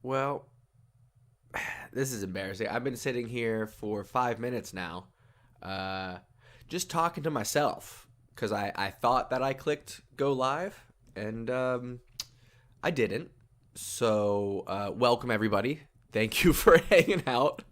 Well, this is embarrassing. I've been sitting here for 5 minutes now, just talking to myself because I thought that I clicked go live and I didn't. So, welcome everybody. Thank you for hanging out.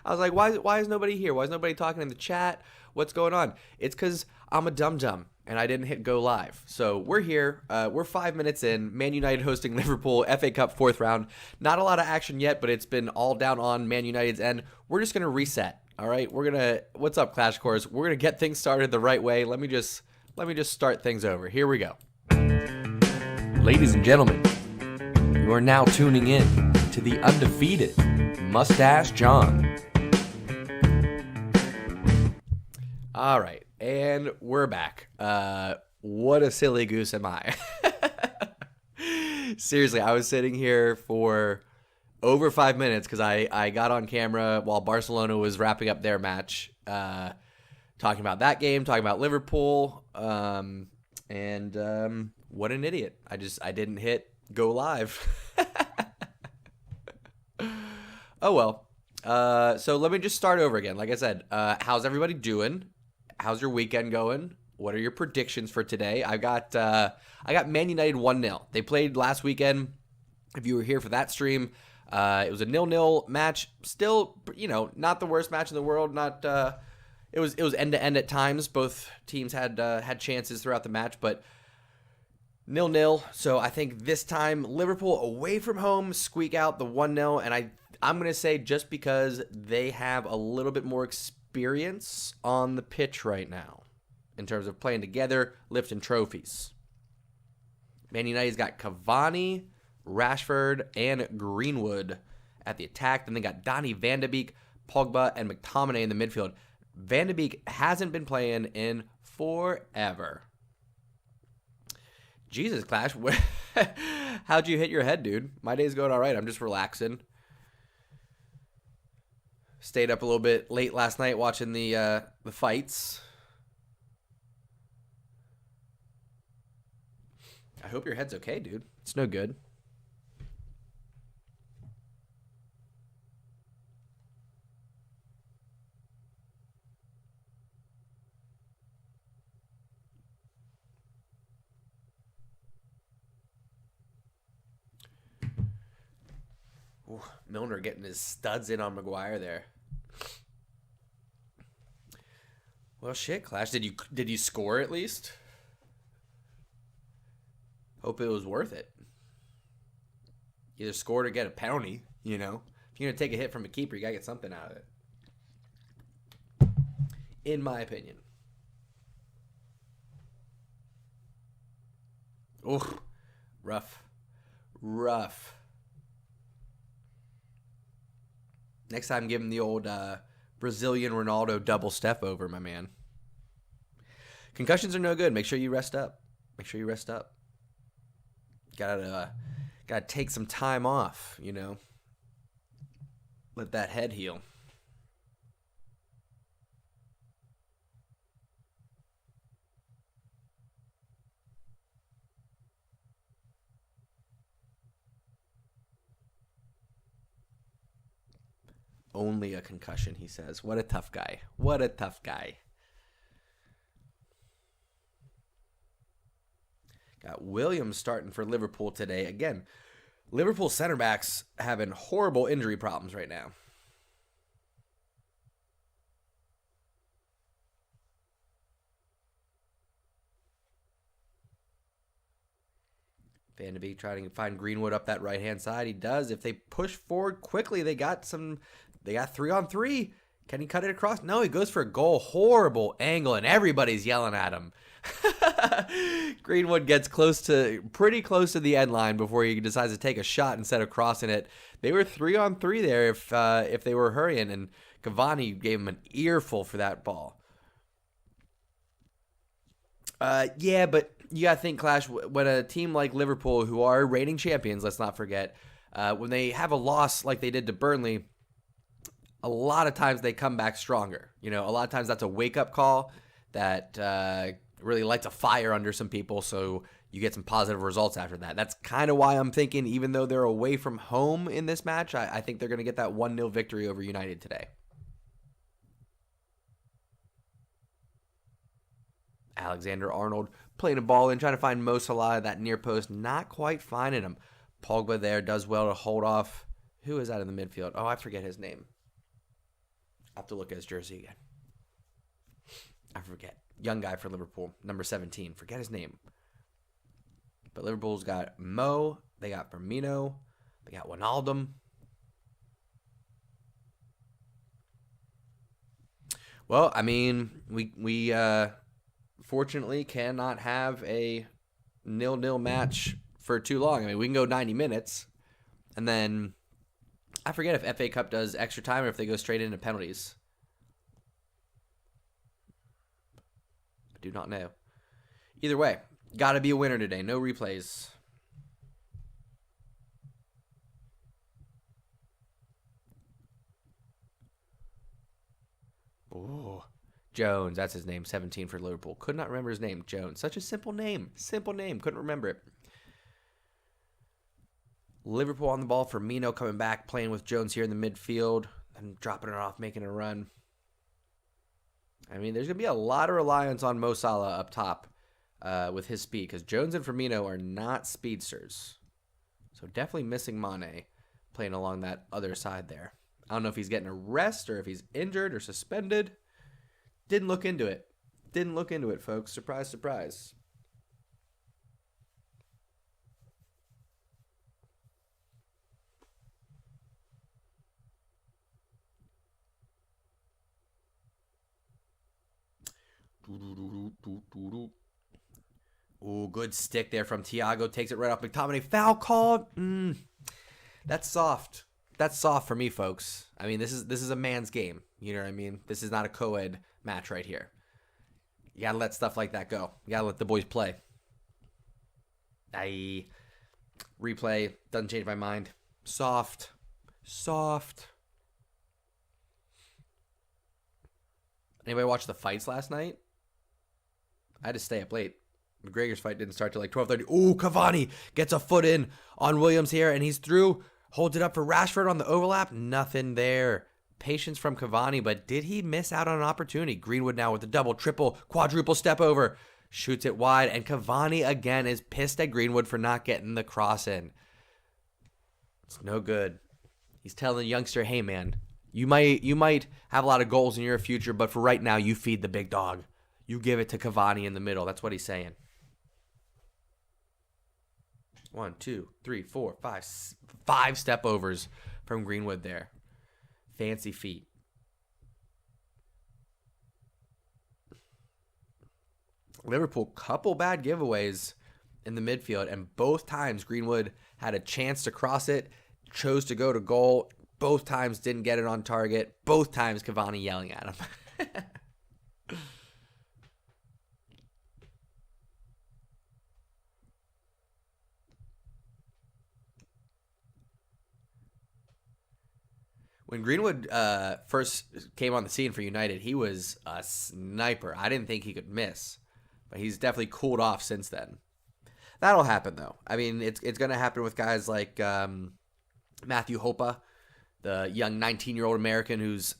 I was like, why is nobody here? Why is nobody talking in the chat? What's going on? It's because I'm a dum-dum and I didn't hit go live. So we're here. We're 5 minutes in. Man United hosting Liverpool FA Cup fourth round. Not a lot of action yet, but it's been all down on Man United's end. We're just going to reset. All right. What's up, Clash Cores? We're going to get things started the right way. Let me just start things over. Here we go. Ladies and gentlemen, you are now tuning in to the undefeated Moustache John. All right, and we're back. What a silly goose am I? Seriously, I was sitting here for over 5 minutes because I got on camera while Barcelona was wrapping up their match, talking about that game, talking about Liverpool, and what an idiot. I didn't hit go live. Oh, well. So let me just start over again. Like I said, how's everybody doing? How's your weekend going? What are your predictions for today? I got Man United 1-0. They played last weekend. If you were here for that stream, it was a 0-0 match. Still, not the worst match in the world. Not it was end to end at times. Both teams had chances throughout the match, but 0-0. So I think this time Liverpool away from home squeak out the 1-0, and I'm going to say just because they have a little bit more experience on the pitch right now in terms of playing together, lifting trophies. Man United's got Cavani, Rashford, and Greenwood at the attack. Then they got Donny van de Beek, Pogba, and McTominay in the midfield. Van de Beek hasn't been playing in forever. Jesus, Clash, how'd you hit your head, dude? My day's going all right. I'm just relaxing. Stayed up a little bit late last night watching the fights. I hope your head's okay, dude. It's no good. Ooh, Milner getting his studs in on Maguire there. Well, shit, Clash. Did you score at least? Hope it was worth it. Either score or get a penalty, If you're going to take a hit from a keeper, you got to get something out of it. In my opinion. Ooh, rough. Next time, give him the old Brazilian Ronaldo double step over, my man. Concussions are no good. Make sure you rest up. Gotta take some time off, Let that head heal. Only a concussion, he says. What a tough guy. Got Williams starting for Liverpool today. Again, Liverpool center backs having horrible injury problems right now. Van de Beek trying to find Greenwood up that right-hand side. He does. If they push forward quickly, they got 3-on-3. Can he cut it across? No, he goes for a goal. Horrible angle, and everybody's yelling at him. Greenwood gets pretty close to the end line before he decides to take a shot instead of crossing it. They were 3-on-3 there if they were hurrying, and Cavani gave him an earful for that ball. Yeah, but you got to think, Clash, when a team like Liverpool, who are reigning champions, let's not forget, when they have a loss like they did to Burnley, a lot of times they come back stronger. A lot of times that's a wake-up call that really lights a fire under some people, so you get some positive results after that. That's kind of why I'm thinking, even though they're away from home in this match, I think they're going to get that 1-0 victory over United today. Alexander-Arnold playing a ball in, trying to find Mo Salah at that near post. Not quite finding him. Pogba there does well to hold off. Who is out in the midfield? Oh, I forget his name. I'll have to look at his jersey again. I forget. Young guy for Liverpool, number 17. Forget his name. But Liverpool's got Mo. They got Firmino. They got Wijnaldum. Well, I mean, we fortunately cannot have a 0-0 match for too long. I mean, we can go 90 minutes, and then I forget if FA Cup does extra time or if they go straight into penalties. I do not know. Either way, got to be a winner today. No replays. Oh, Jones, that's his name, 17 for Liverpool. Could not remember his name, Jones. Such a simple name. Simple name. Couldn't remember it. Liverpool on the ball. Firmino coming back, playing with Jones here in the midfield and dropping it off, making a run. I mean, there's going to be a lot of reliance on Mo Salah up top with his speed because Jones and Firmino are not speedsters. So definitely missing Mane playing along that other side there. I don't know if he's getting a rest or if he's injured or suspended. Didn't look into it. Didn't look into it, folks. Surprise, surprise. Ooh, good stick there from Thiago. Takes it right off McTominay. Foul called. That's soft. That's soft for me, folks. I mean, this is a man's game. You know what I mean? This is not a co-ed match right here. You gotta let stuff like that go. You gotta let the boys play. Replay doesn't change my mind. Soft. Anybody watch the fights last night? I had to stay up late. McGregor's fight didn't start till like 12:30. Ooh, Cavani gets a foot in on Williams here, and he's through. Holds it up for Rashford on the overlap. Nothing there. Patience from Cavani, but did he miss out on an opportunity? Greenwood now with the double, triple, quadruple step over. Shoots it wide, and Cavani again is pissed at Greenwood for not getting the cross in. It's no good. He's telling the youngster, hey man, you might have a lot of goals in your future, but for right now, you feed the big dog. You give it to Cavani in the middle. That's what he's saying. 1, 2, 3, 4, 5. 5 step overs from Greenwood there. Fancy feet. Liverpool, couple bad giveaways in the midfield, and both times Greenwood had a chance to cross it, chose to go to goal. Both times didn't get it on target. Both times Cavani yelling at him. When Greenwood first came on the scene for United, he was a sniper. I didn't think he could miss, but he's definitely cooled off since then. That'll happen, though. I mean, it's going to happen with guys like Matthew Hopa, the young 19-year-old American who's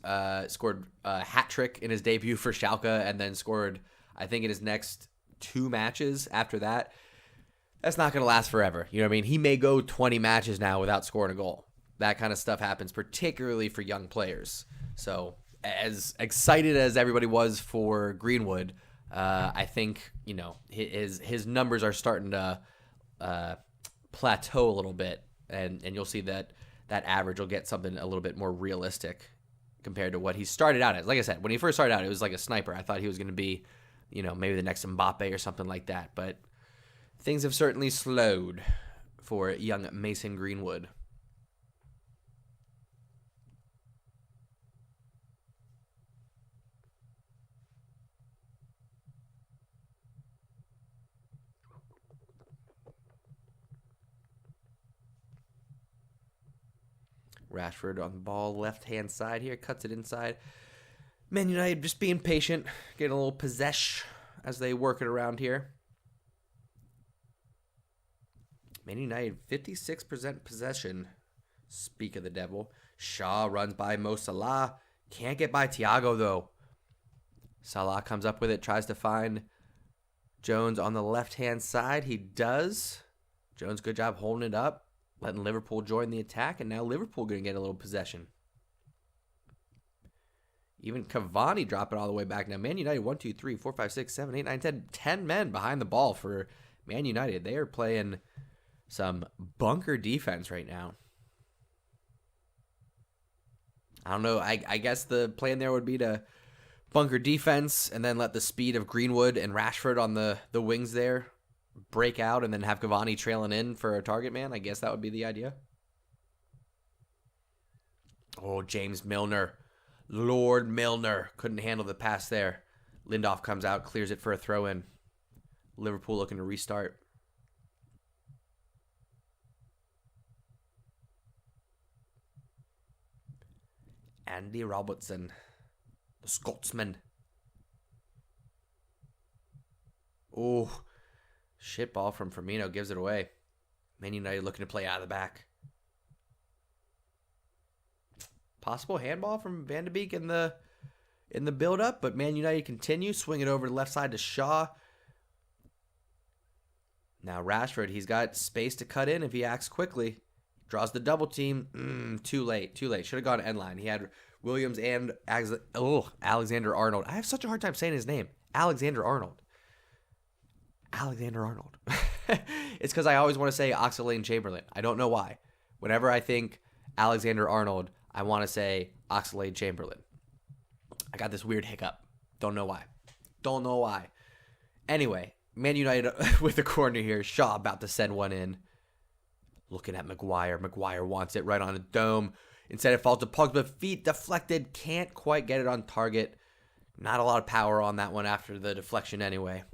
scored a hat trick in his debut for Schalke and then scored, I think, in his next 2 matches after that. That's not going to last forever. You know what I mean? He may go 20 matches now without scoring a goal. That kind of stuff happens, particularly for young players. So as excited as everybody was for Greenwood, I think, you know, his numbers are starting to plateau a little bit, and you'll see that average will get something a little bit more realistic compared to what he started out as. Like I said, when he first started out, it was like a sniper. I thought he was going to be, you know, maybe the next Mbappe or something like that. But things have certainly slowed for young Mason Greenwood. Rashford on the ball, left-hand side here, cuts it inside. Man United just being patient, getting a little possession as they work it around here. Man United, 56% possession. Speak of the devil. Shaw runs by Mo Salah. Can't get by Thiago, though. Salah comes up with it, tries to find Jones on the left-hand side. He does. Jones, good job holding it up, letting Liverpool join the attack, and now Liverpool going to get a little possession. Even Cavani dropping all the way back. Now, Man United, 1, 2, 3, 4, 5, 6, 7, 8, 9, 10. 10 men behind the ball for Man United. They are playing some bunker defense right now. I don't know. I guess the plan there would be to bunker defense and then let the speed of Greenwood and Rashford on the wings there break out and then have Cavani trailing in for a target man. I guess that would be the idea. Oh, James Milner. Lord Milner couldn't handle the pass there. Lindelof comes out, clears it for a throw-in. Liverpool looking to restart. Andy Robertson, the Scotsman. Oh, shit ball from Firmino gives it away. Man United looking to play out of the back. Possible handball from Van de Beek in the build-up, but Man United continue. Swing it over to the left side to Shaw. Now Rashford, he's got space to cut in if he acts quickly. Draws the double team. Too late. Should have gone end line. He had Williams and Alexander Arnold. I have such a hard time saying his name. Alexander Arnold. It's because I always want to say Oxlade-Chamberlain. I don't know why. Whenever I think Alexander Arnold, I want to say Oxlade-Chamberlain. I got this weird hiccup. Don't know why. Anyway, Man United with the corner here. Shaw about to send one in. Looking at Maguire. Maguire wants it right on the dome. Instead, it falls to Pogba. Feet deflected. Can't quite get it on target. Not a lot of power on that one after the deflection anyway.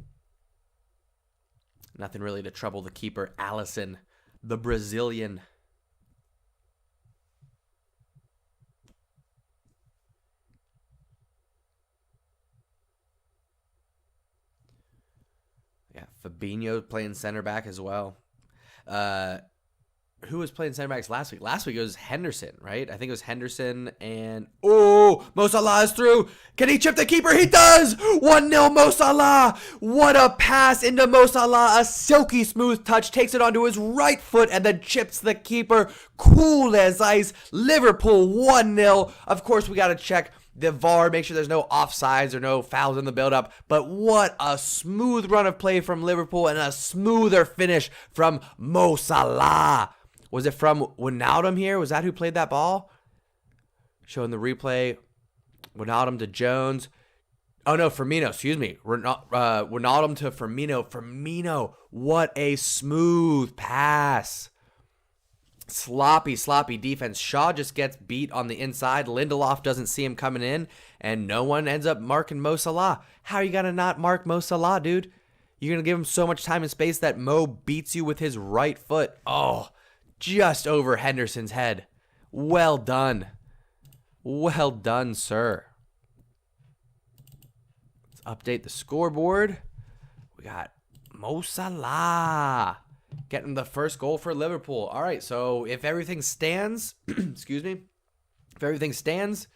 Nothing really to trouble the keeper. Alisson, the Brazilian. Yeah, Fabinho playing center back as well. Who was playing center backs last week? Last week it was Henderson, right? I think it was Henderson and... Oh, Mo Salah is through. Can he chip the keeper? He does! 1-0 Mo Salah. What a pass into Mo Salah. A silky smooth touch. Takes it onto his right foot and then chips the keeper. Cool as ice. Liverpool 1-0. Of course, we got to check the VAR, make sure there's no offsides or no fouls in the build-up. But what a smooth run of play from Liverpool and a smoother finish from Mo Salah. Was it from Wijnaldum here? Was that who played that ball? Showing the replay. Wijnaldum to Jones. Oh, no, Firmino. Excuse me. Wijnaldum to Firmino. Firmino. What a smooth pass. Sloppy defense. Shaw just gets beat on the inside. Lindelof doesn't see him coming in, and no one ends up marking Mo Salah. How are you going to not mark Mo Salah, dude? You're going to give him so much time and space that Mo beats you with his right foot. Oh, just over Henderson's head. Well done. Well done, sir. Let's update the scoreboard. We got Mo Salah getting the first goal for Liverpool. All right, so if everything stands, excuse me, if everything stands,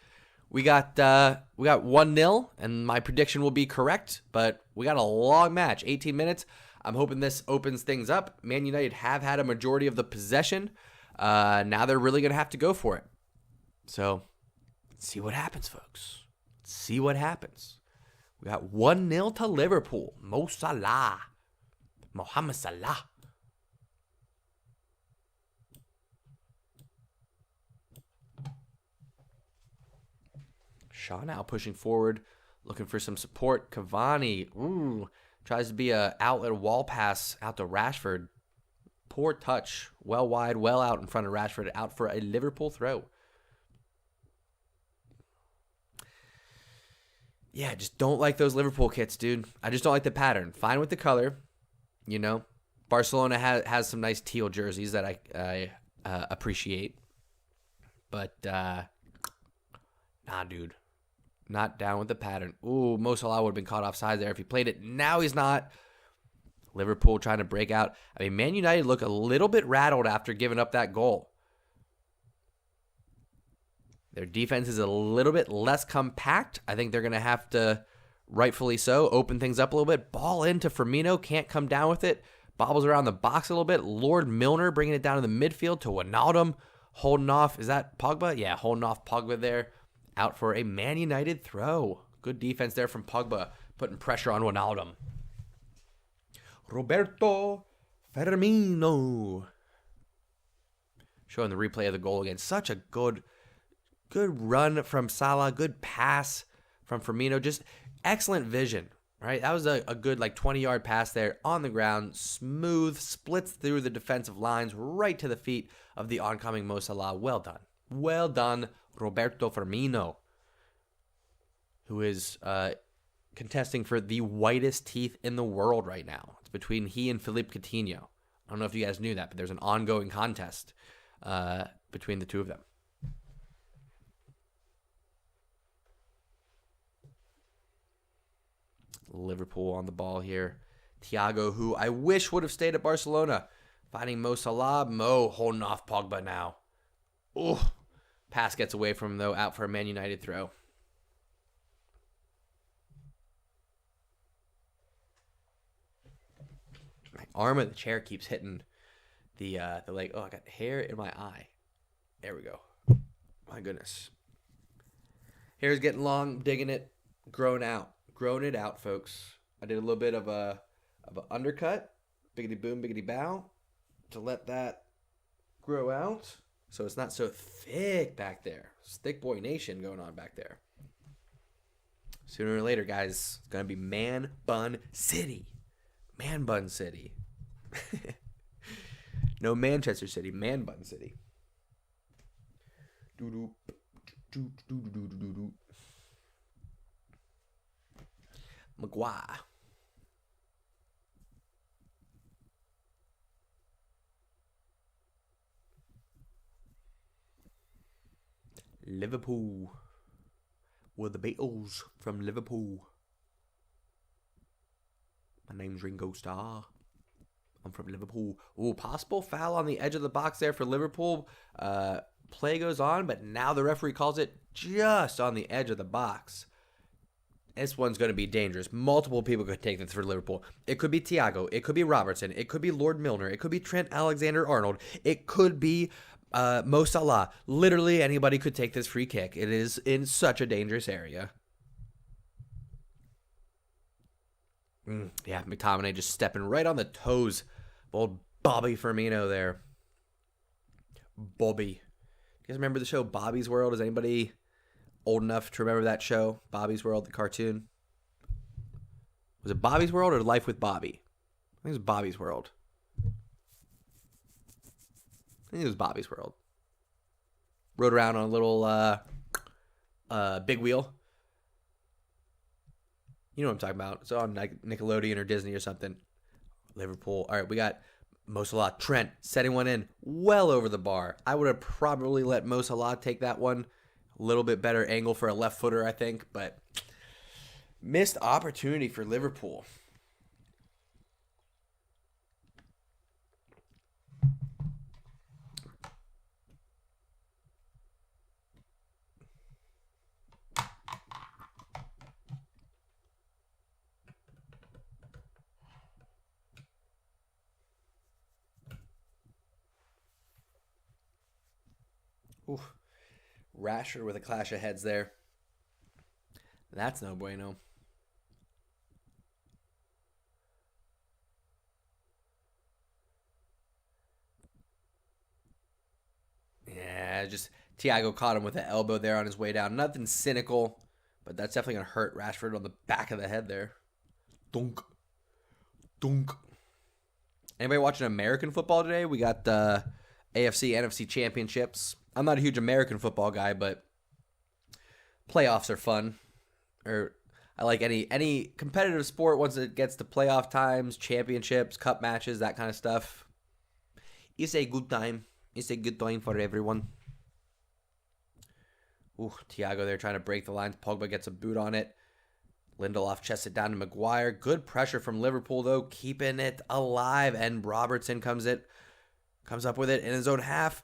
we got 1-0, and my prediction will be correct, but we got a long match, 18 minutes. I'm hoping this opens things up. Man United have had a majority of the possession. Now they're really going to have to go for it. So, let's see what happens, folks. Let's see what happens. We got 1-0 to Liverpool. Mo Salah. Mohamed Salah. Shaw now pushing forward, looking for some support. Cavani, tries to be a outlet wall pass out to Rashford. Poor touch. Well wide, well out in front of Rashford. Out for a Liverpool throw. Yeah, just don't like those Liverpool kits, dude. I just don't like the pattern. Fine with the color, you know. Barcelona has some nice teal jerseys that I appreciate. But, nah, dude. Not down with the pattern. Ooh, Mo Salah would have been caught offside there if he played it. Now he's not. Liverpool trying to break out. I mean, Man United look a little bit rattled after giving up that goal. Their defense is a little bit less compact. I think they're going to have to, rightfully so, open things up a little bit. Ball into Firmino, can't come down with it. Bobbles around the box a little bit. Lord Milner bringing it down in the midfield to Wijnaldum. Holding off, is that Pogba? Yeah, holding off Pogba there. Out for a Man United throw. Good defense there from Pogba, putting pressure on Wijnaldum. Roberto Firmino. Showing the replay of the goal again. Such a good run from Salah. Good pass from Firmino. Just excellent vision, right? That was a good 20-yard pass there on the ground. Smooth, splits through the defensive lines right to the feet of the oncoming Mo Salah. Well done. Well done, Roberto Firmino, who is contesting for the whitest teeth in the world right now. It's between he and Philippe Coutinho. I don't know if you guys knew that, but there's an ongoing contest between the two of them. Liverpool on the ball here. Thiago, who I wish would have stayed at Barcelona. Finding Mo Salah. Mo holding off Pogba now. Oh, pass gets away from him, though. Out for a Man United throw. My arm of the chair keeps hitting the leg. Oh, I got hair in my eye. There we go. My goodness. Hair's getting long. Digging it. Growing out. Growing it out, folks. I did a little bit of an undercut, biggity boom, biggity bow, to let that grow out, so it's not so thick back there. It's thick boy nation going on back there. Sooner or later, guys, it's gonna be Man Bun City. Man Bun City. No Manchester City, Man Bun City. Doo doo doo doo doo doo doo. Maguire. Liverpool. We're the Beatles from Liverpool. My name's Ringo Starr. I'm from Liverpool. Ooh, possible foul on the edge of the box there for Liverpool. Play goes on, but now the referee calls it just on the edge of the box. This one's going to be dangerous. Multiple people could take this for Liverpool. It could be Thiago. It could be Robertson. It could be Lord Milner. It could be Trent Alexander-Arnold. It could be Mo Salah. Literally anybody could take this free kick. It is in such a dangerous area. Yeah, McTominay just stepping right on the toes of old Bobby Firmino there. Bobby. You guys remember the show Bobby's World? Is anybody old enough to remember that show, Bobby's World, the cartoon? Was it Bobby's World or Life with Bobby? I think it was Bobby's World. I think it was Bobby's World. Rode around on a little big wheel. You know what I'm talking about. It's on like Nickelodeon or Disney or something. Liverpool. All right, we got Mo Salah. Trent setting one in well over the bar. I would have probably let Mo Salah take that one. A little bit better angle for a left footer, I think, but missed opportunity for Liverpool. Oof. Rashford with a clash of heads there. That's no bueno. Yeah, just Thiago caught him with an elbow there on his way down. Nothing cynical, but that's definitely going to hurt Rashford on the back of the head there. Dunk. Dunk. Anybody watching American football today? We got the AFC, NFC championships. I'm not a huge American football guy, but playoffs are fun. Or I like any competitive sport once it gets to playoff times, championships, cup matches, that kind of stuff. It's a good time. It's a good time for everyone. Ooh, Thiago there trying to break the lines. Pogba gets a boot on it. Lindelof chests it down to Maguire. Good pressure from Liverpool, though, keeping it alive. And Robertson comes up with it in his own half.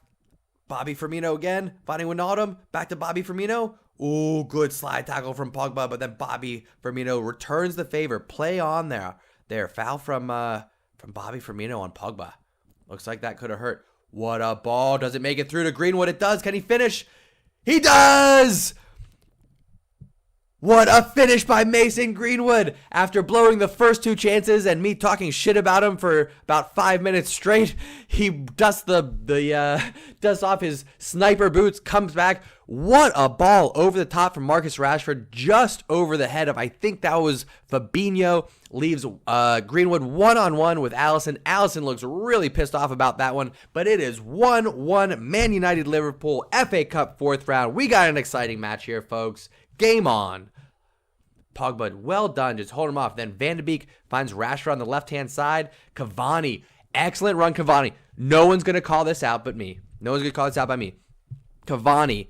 Bobby Firmino again. Finding Wijnaldum. Back to Bobby Firmino. Ooh, good slide tackle from Pogba. But then Bobby Firmino returns the favor. Play on there. Foul from Bobby Firmino on Pogba. Looks like that could have hurt. What a ball. Does it make it through to Greenwood? It does. Can he finish? He does! What a finish by Mason Greenwood. After blowing the first two chances and me talking shit about him for about 5 minutes straight, he dusts dusts off his sniper boots, comes back. What a ball over the top from Marcus Rashford, just over the head of, I think that was Fabinho. Leaves Greenwood one-on-one with Alisson. Alisson looks really pissed off about that one, but it is 1-1 Man United Liverpool FA Cup 4th round. We got an exciting match here, folks. Game on. Pogba, well done, just hold him off. Then Van de Beek finds Rashford on the left-hand side. Cavani, excellent run, Cavani. No one's going to call this out but me. No one's going to call this out by me. Cavani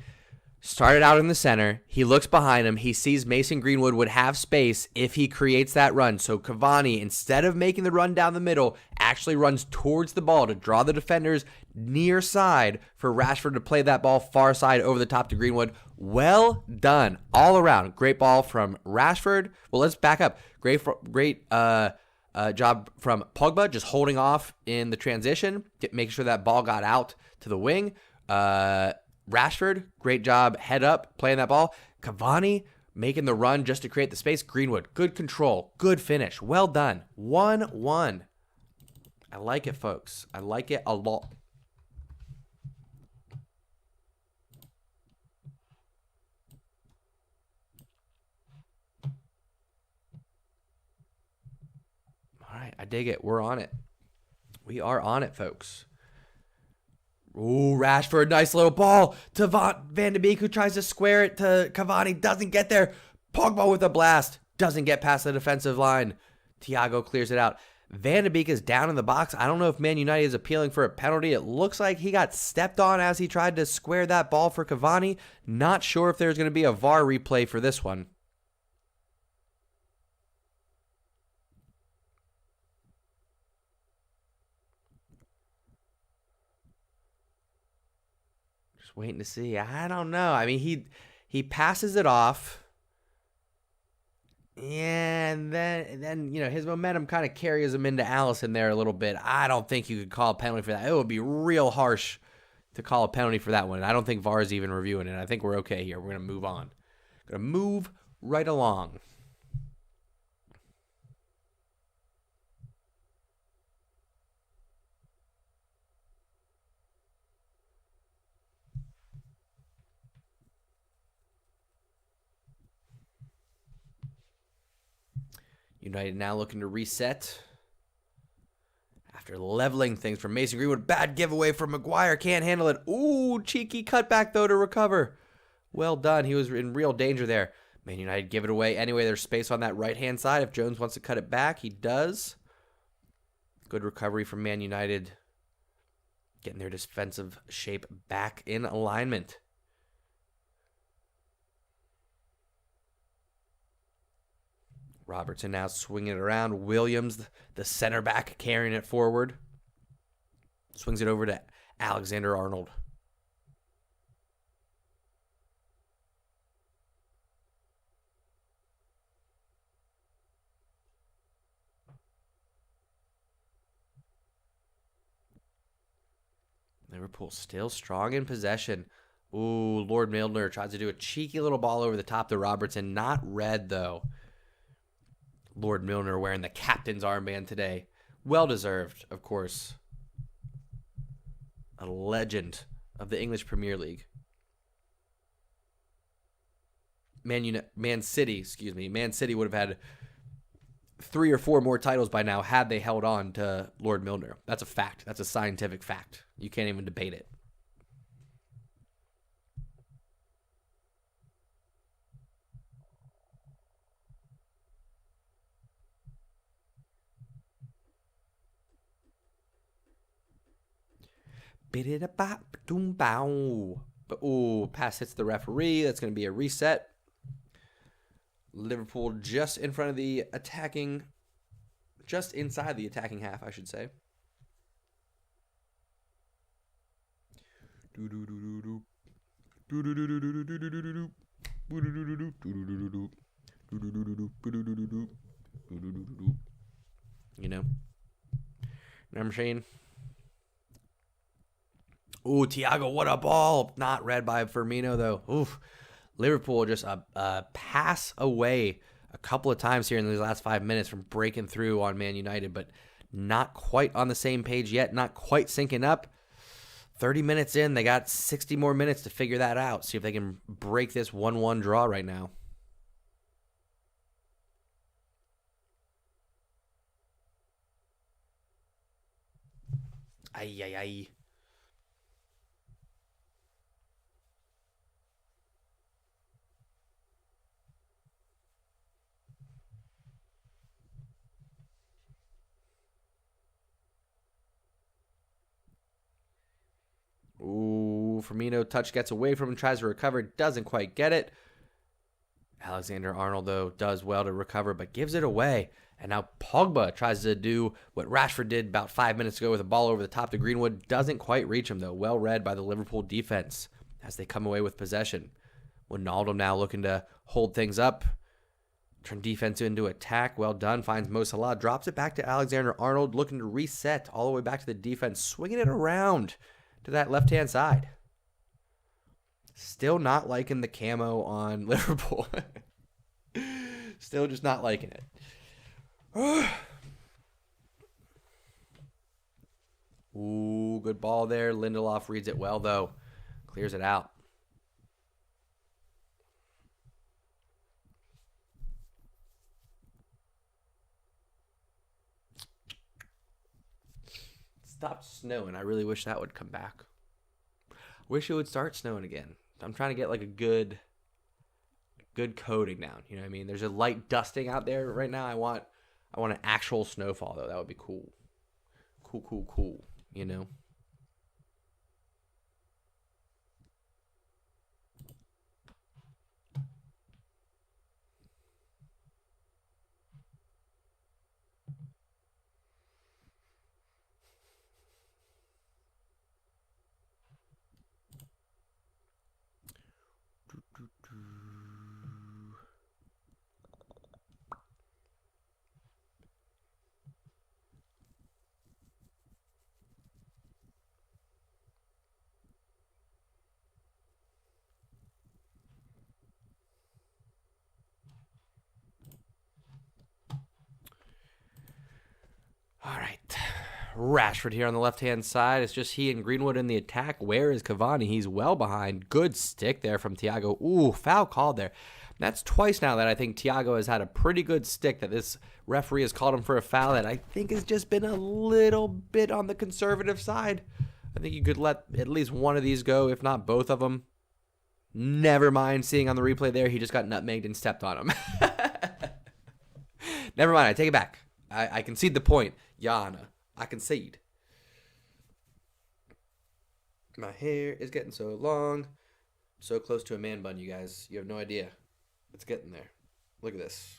started out in the center. He looks behind him. He sees Mason Greenwood would have space if he creates that run. So Cavani, instead of making the run down the middle, actually runs towards the ball to draw the defenders near side for Rashford to play that ball far side over the top to Greenwood. Well done all around. Great ball from Rashford. Well, let's back up. Great job from Pogba, just holding off in the transition, making sure that ball got out to the wing. Rashford, great job, head up, playing that ball. Cavani making the run just to create the space. Greenwood, good control, good finish. Well done. 1-1. I like it, folks. I like it a lot. All right, I dig it. We're on it. We are on it, folks. Ooh, Rashford, nice little ball to Van de Beek, who tries to square it to Cavani, doesn't get there. Pogba with a blast, doesn't get past the defensive line. Thiago clears it out. Van de Beek is down in the box. I don't know if Man United is appealing for a penalty. It looks like he got stepped on as he tried to square that ball for Cavani. Not sure if there's going to be a VAR replay for this one. Waiting to see. I don't know. I mean, he passes it off, and then his momentum kind of carries him into Alisson there a little bit. I don't think you could call a penalty for that. It would be real harsh to call a penalty for that one. I don't think VAR is even reviewing it. I think we're okay here. We're gonna move on. Gonna move right along. United now looking to reset after leveling things from Mason Greenwood. Bad giveaway from Maguire. Can't handle it. Ooh, cheeky cutback, though, to recover. Well done. He was in real danger there. Man United give it away. Anyway, there's space on that right-hand side. If Jones wants to cut it back, he does. Good recovery from Man United. Getting their defensive shape back in alignment. Robertson now swinging it around. Williams, the center back, carrying it forward. Swings it over to Alexander-Arnold. Liverpool still strong in possession. Ooh, Lord Milner tries to do a cheeky little ball over the top to Robertson. Not red, though. Lord Milner wearing the captain's armband today. Well deserved, of course. A legend of the English Premier League. Man City would have had 3 or 4 more titles by now had they held on to Lord Milner. That's a fact. That's a scientific fact. You can't even debate it. Ooh, pass hits the referee. That's going to be a reset. Liverpool just in front of the attacking, just inside the attacking half, I should say. You know, machine. Ooh, Thiago, what a ball! Not read by Firmino though. Oof. Liverpool just a pass away a couple of times here in these last 5 minutes from breaking through on Man United, but not quite on the same page yet. Not quite syncing up. 30 minutes in, they got 60 more minutes to figure that out. See if they can break this 1-1 draw right now. Ay, ay, ay. Ooh, Firmino touch gets away from him, tries to recover, doesn't quite get it. Alexander-Arnold, though, does well to recover, but gives it away. And now Pogba tries to do what Rashford did about 5 minutes ago with a ball over the top to Greenwood. Doesn't quite reach him, though. Well read by the Liverpool defense as they come away with possession. Wijnaldum now looking to hold things up. Turn defense into attack. Well done. Finds Mo Salah. Drops it back to Alexander-Arnold, looking to reset all the way back to the defense. Swinging it around to that left-hand side. Still not liking the camo on Liverpool. Still just not liking it. Ooh, good ball there. Lindelof reads it well, though. Clears it out. Stopped snowing. I really wish that would come back. Wish it would start snowing again. I'm trying to get like a good coating down. You know what I mean? There's a light dusting out there right now. I want an actual snowfall though. That would be cool. Cool. You know? All right. Rashford here on the left-hand side. It's just he and Greenwood in the attack. Where is Cavani? He's well behind. Good stick there from Thiago. Ooh, foul called there. That's twice now that I think Thiago has had a pretty good stick that this referee has called him for a foul that I think has just been a little bit on the conservative side. I think you could let at least one of these go, if not both of them. Never mind seeing on the replay there, he just got nutmegged and stepped on him. Never mind, I take it back. I concede the point. Yana, I concede. My hair is getting so long. So close to a man bun, you guys. You have no idea. It's getting there. Look at this.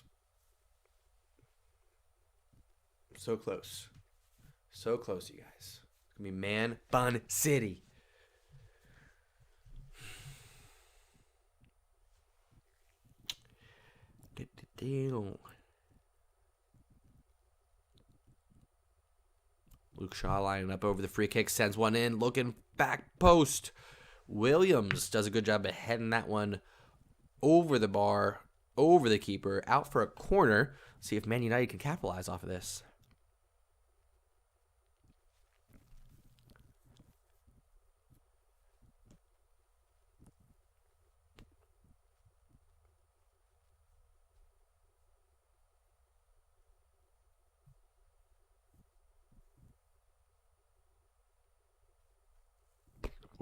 So close. So close, you guys. It's going to be man bun city. Luke Shaw lining up over the free kick, sends one in, looking back post. Williams does a good job of heading that one over the bar, over the keeper, out for a corner. See if Man United can capitalize off of this.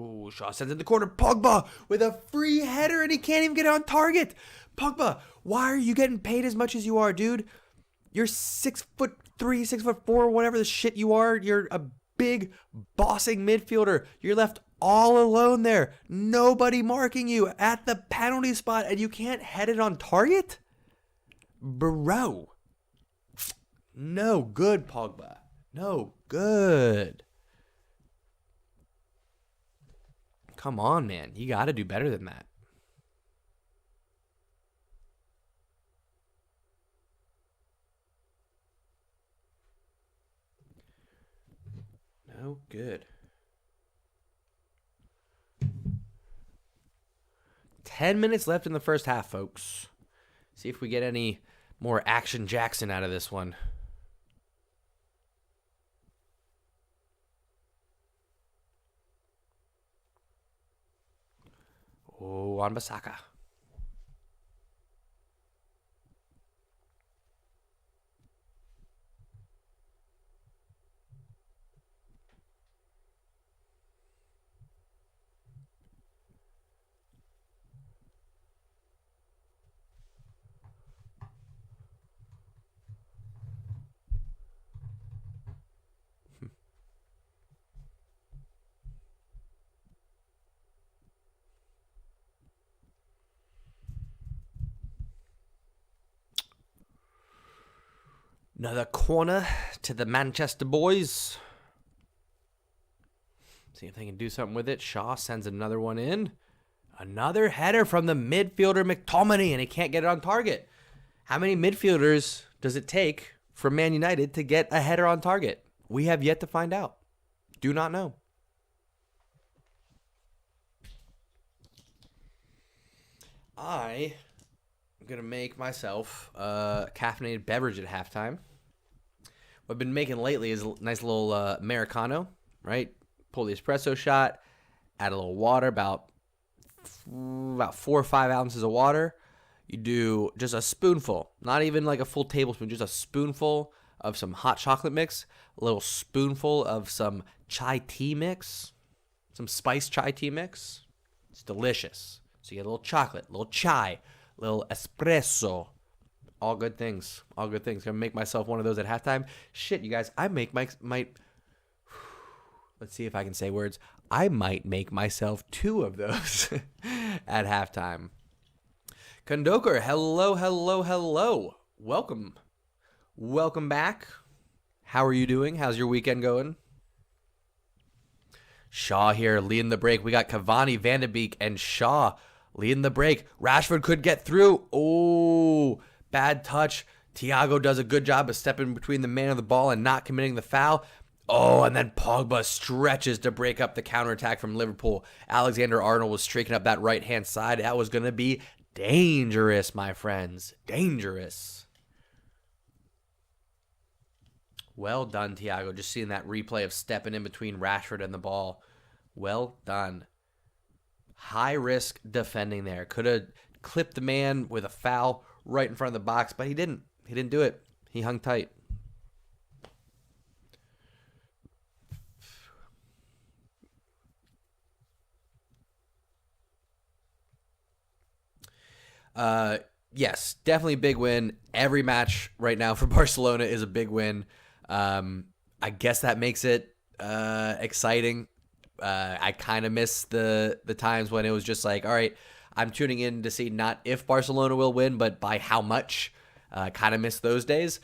Ooh, Shaw sends in the corner. Pogba with a free header, and he can't even get on target. Pogba, why are you getting paid as much as you are, dude? You're 6'3", 6'4", whatever the shit you are. You're a big bossing midfielder. You're left all alone there. Nobody marking you at the penalty spot, and you can't head it on target? Bro. No good, Pogba. No good. Come on, man. You got to do better than that. No good. 10 minutes left in the first half, folks. See if we get any more Action Jackson out of this one. Oh, Wan-Bissaka. Another corner to the Manchester boys. See if they can do something with it. Shaw sends another one in. Another header from the midfielder McTominay, and he can't get it on target. How many midfielders does it take for Man United to get a header on target? We have yet to find out. Do not know. I am going to make myself a caffeinated beverage at halftime. What I've been making lately is a nice little Americano, right? Pull the espresso shot, add a little water, about 4 or 5 ounces of water. You do just a spoonful, not even like a full tablespoon, just a spoonful of some hot chocolate mix, a little spoonful of some chai tea mix, some spiced chai tea mix. It's delicious. So you get a little chocolate, a little chai, a little espresso. All good things. All good things. Gonna make myself one of those at halftime. Shit, you guys, I might let's see if I can say words. I might make myself 2 of those at halftime. Kondoker, hello, hello, hello. Welcome. Welcome back. How are you doing? How's your weekend going? Shaw here leading the break. We got Cavani, Van de Beek, and Shaw leading the break. Rashford could get through. Oh, bad touch. Thiago does a good job of stepping between the man and the ball and not committing the foul. Oh, and then Pogba stretches to break up the counterattack from Liverpool. Alexander-Arnold was streaking up that right-hand side. That was going to be dangerous, my friends. Dangerous. Well done, Thiago. Just seeing that replay of stepping in between Rashford and the ball. Well done. High-risk defending there. Could have clipped the man with a foul right in front of the box, but he didn't. He didn't do it. He hung tight. Yes, definitely big win. Every match right now for Barcelona is a big win. I guess that makes it exciting. I kind of miss the times when it was just like, all right, I'm tuning in to see not if Barcelona will win, but by how much. Kind of miss those days.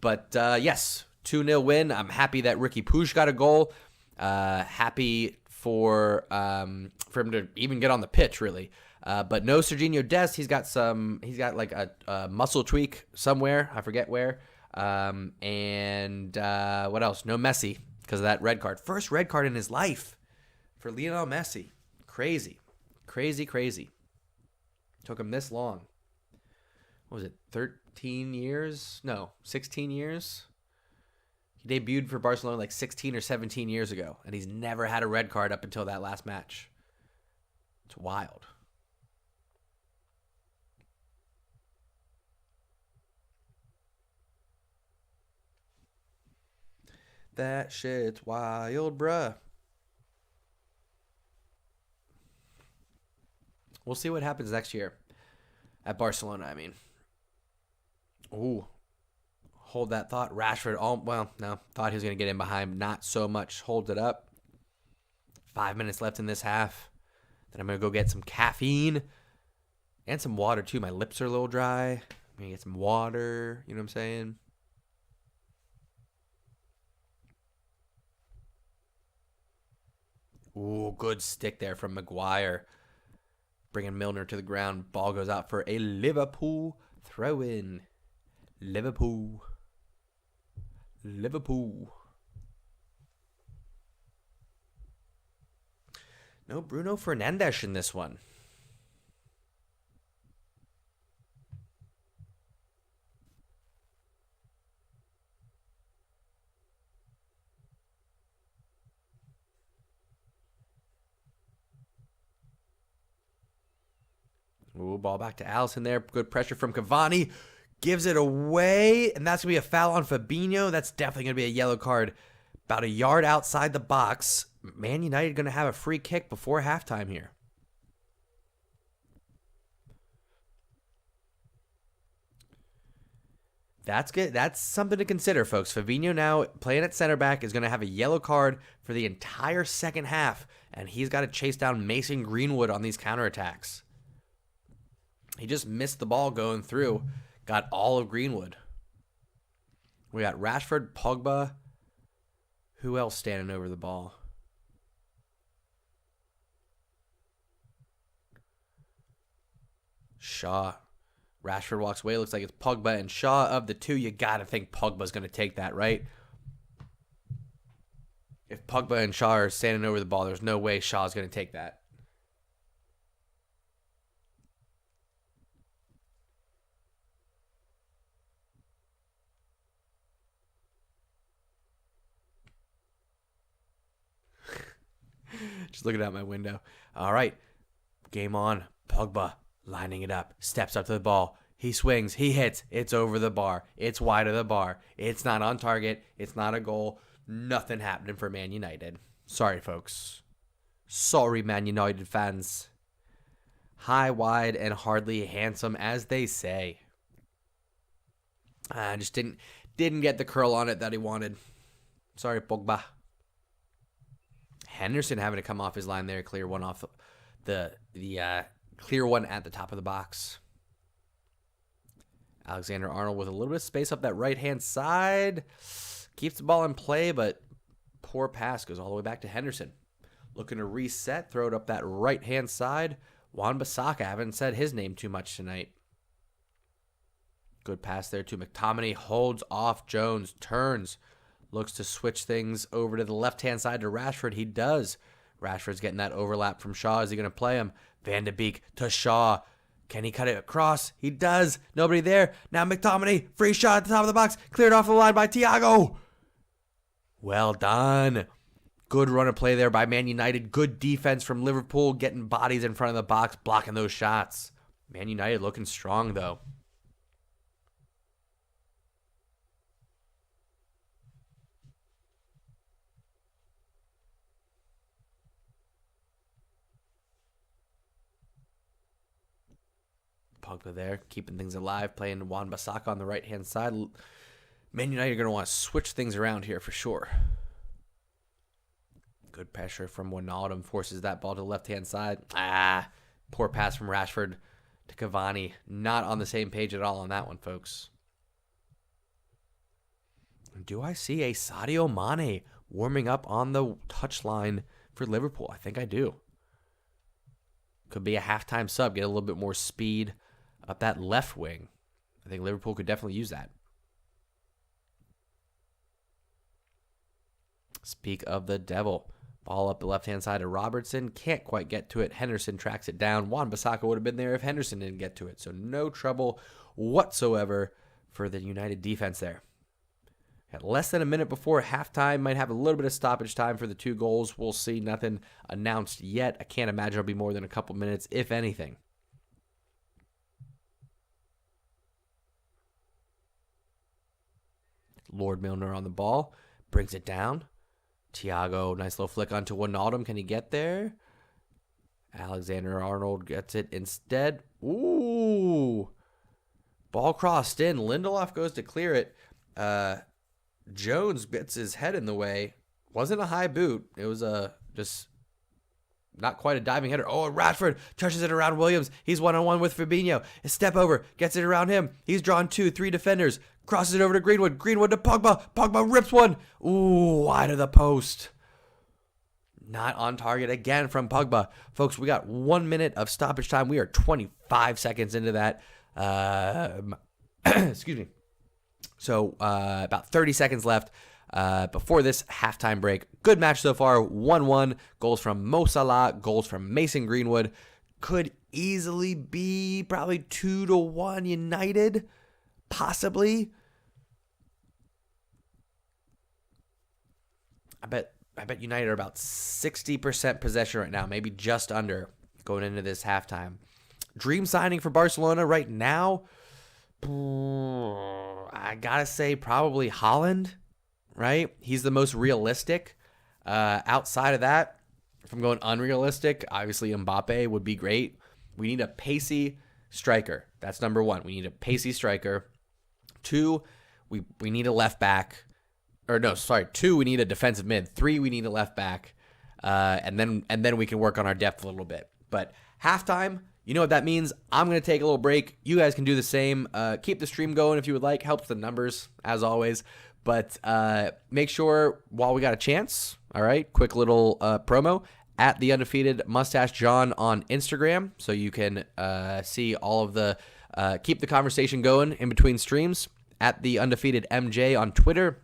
But yes, 2-0 win. I'm happy that Ricky Puig got a goal. Happy for him to even get on the pitch, really. But no Serginho Dest. He's got like a muscle tweak somewhere. I forget where. And what else? No Messi because of that red card. First red card in his life for Lionel Messi. Crazy. Took him this long. What was it? 13 years? No, 16 years. He debuted for Barcelona like 16 or 17 years ago, and he's never had a red card up until that last match. It's wild. That shit's wild, bruh. We'll see what happens next year at Barcelona, I mean. Ooh. Hold that thought. Rashford, thought he was going to get in behind. Not so much. Holds it up. 5 minutes left in this half. Then I'm going to go get some caffeine and some water, too. My lips are a little dry. Maybe get some water. You know what I'm saying? Ooh, good stick there from Maguire. Bringing Milner to the ground. Ball goes out for a Liverpool throw-in. Liverpool. No Bruno Fernandes in this one. Ooh, ball back to Allison there. Good pressure from Cavani. Gives it away, and that's going to be a foul on Fabinho. That's definitely going to be a yellow card. About a yard outside the box. Man United going to have a free kick before halftime here. That's good. That's something to consider, folks. Fabinho now playing at center back is going to have a yellow card for the entire second half, and he's got to chase down Mason Greenwood on these counterattacks. He just missed the ball going through. Got all of Greenwood. We got Rashford, Pogba. Who else standing over the ball? Shaw. Rashford walks away. Looks like it's Pogba and Shaw. Of the two, you got to think Pogba's going to take that, right? If Pogba and Shaw are standing over the ball, there's no way Shaw's going to take that. Just looking out my window. All right. Game on. Pogba lining it up. Steps up to the ball. He swings. He hits. It's over the bar. It's wide of the bar. It's not on target. It's not a goal. Nothing happening for Man United. Sorry, folks. Sorry, Man United fans. High, wide, and hardly handsome, as they say. I just didn't get the curl on it that he wanted. Sorry, Pogba. Henderson having to come off his line there, clear one off the clear one at the top of the box. Alexander-Arnold with a little bit of space up that right-hand side. Keeps the ball in play, but poor pass goes all the way back to Henderson. Looking to reset, throw it up that right-hand side. Wan-Bissaka, haven't said his name too much tonight. Good pass there to McTominay. Holds off Jones, turns. Looks to switch things over to the left-hand side to Rashford. He does. Rashford's getting that overlap from Shaw. Is he going to play him? Van de Beek to Shaw. Can he cut it across? He does. Nobody there. Now McTominay. Free shot at the top of the box. Cleared off the line by Thiago. Well done. Good run of play there by Man United. Good defense from Liverpool. Getting bodies in front of the box. Blocking those shots. Man United looking strong, though. Pogba there, keeping things alive, playing Wan-Bissaka on the right-hand side. Man United are going to want to switch things around here for sure. Good pressure from Wijnaldum, forces that ball to the left-hand side. Poor pass from Rashford to Cavani. Not on the same page at all on that one, folks. Do I see a Sadio Mane warming up on the touchline for Liverpool? I think I do. Could be a halftime sub, get a little bit more speed up that left wing. I think Liverpool could definitely use that. Speak of the devil. Ball up the left-hand side of Robertson. Can't quite get to it. Henderson tracks it down. Wan-Bissaka would have been there if Henderson didn't get to it. So no trouble whatsoever for the United defense there. At less than a minute before halftime, might have a little bit of stoppage time for the two goals. We'll see. Nothing announced yet. I can't imagine it'll be more than a couple minutes, if anything. Lord Milner on the ball. Brings it down. Thiago, nice little flick onto Wijnaldum. Can he get there? Alexander-Arnold gets it instead. Ooh. Ball crossed in. Lindelof goes to clear it. Jones gets his head in the way. Wasn't a high boot. It was a just not quite a diving header. Oh, Rashford touches it around Williams. He's one-on-one with Fabinho. A step over, gets it around him. He's drawn 2-3 defenders. Crosses it over to Greenwood. Greenwood to Pogba. Pogba rips one. Ooh, wide of the post. Not on target again from Pogba. Folks, we got 1 minute of stoppage time. We are 25 seconds into that. Excuse me. So about 30 seconds left before this halftime break. Good match so far. 1-1. Goals from Mo Salah. Goals from Mason Greenwood. Could easily be probably 2-1 United. Possibly. I bet United are about 60% possession right now, maybe just under, going into this halftime. Dream signing for Barcelona right now, I gotta say probably Haaland, right? He's the most realistic. Outside of that, if I'm going unrealistic, obviously Mbappe would be great. We need a pacey striker. That's number one. We need a pacey striker. Two, we need a left back. Or no, sorry. 2, we need a defensive mid. 3, we need a left back, and then we can work on our depth a little bit. But halftime, you know what that means. I'm gonna take a little break. You guys can do the same. Keep the stream going if you would like. Helps the numbers as always. But make sure while we got a chance. All right, quick little promo at the undefeated Moustache John on Instagram, so you can see all of the keep the conversation going in between streams. At the undefeated MJ on Twitter.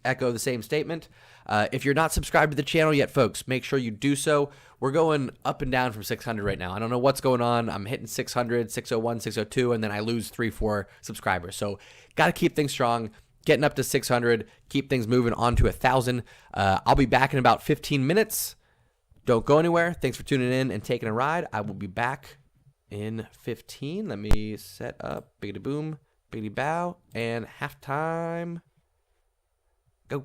Echo the same statement. If you're not subscribed to the channel yet, folks, make sure you do so. We're going up and down from 600 right now. I don't know what's going on. I'm hitting 600, 601, 602, and then I lose 3-4 subscribers. So got to keep things strong, getting up to 600, keep things moving on to 1,000. I'll be back in about 15 minutes. Don't go anywhere. Thanks for tuning in and taking a ride. I will be back in 15. Let me set up. Biggity boom, biggity bow, and halftime. Go.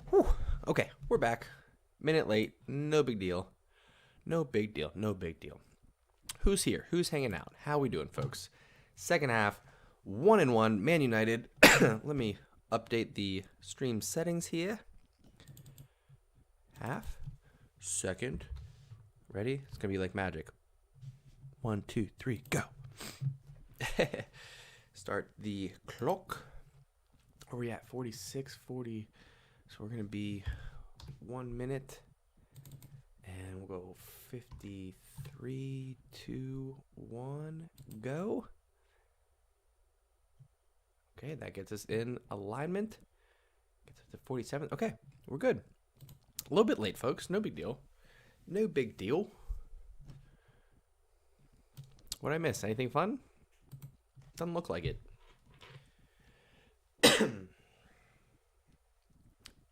Whew. Okay, we're back. Minute late. No big deal. No big deal. No big deal. Who's here? Who's hanging out? How we doing, folks? Second half, 1-1, Man United. Let me update the stream settings here. Half. Second. Ready? It's going to be like magic. 1, 2, 3, go. Start the clock. Where are we at? 46, 40. So we're going to be 1 minute. And we'll go 53, 2, 1, go. Okay, that gets us in alignment. Gets us to 47. Okay, we're good. A little bit late, folks. No big deal. No big deal. What did I miss? Anything fun? Doesn't look like it.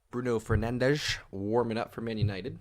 Bruno Fernandes warming up for Man United.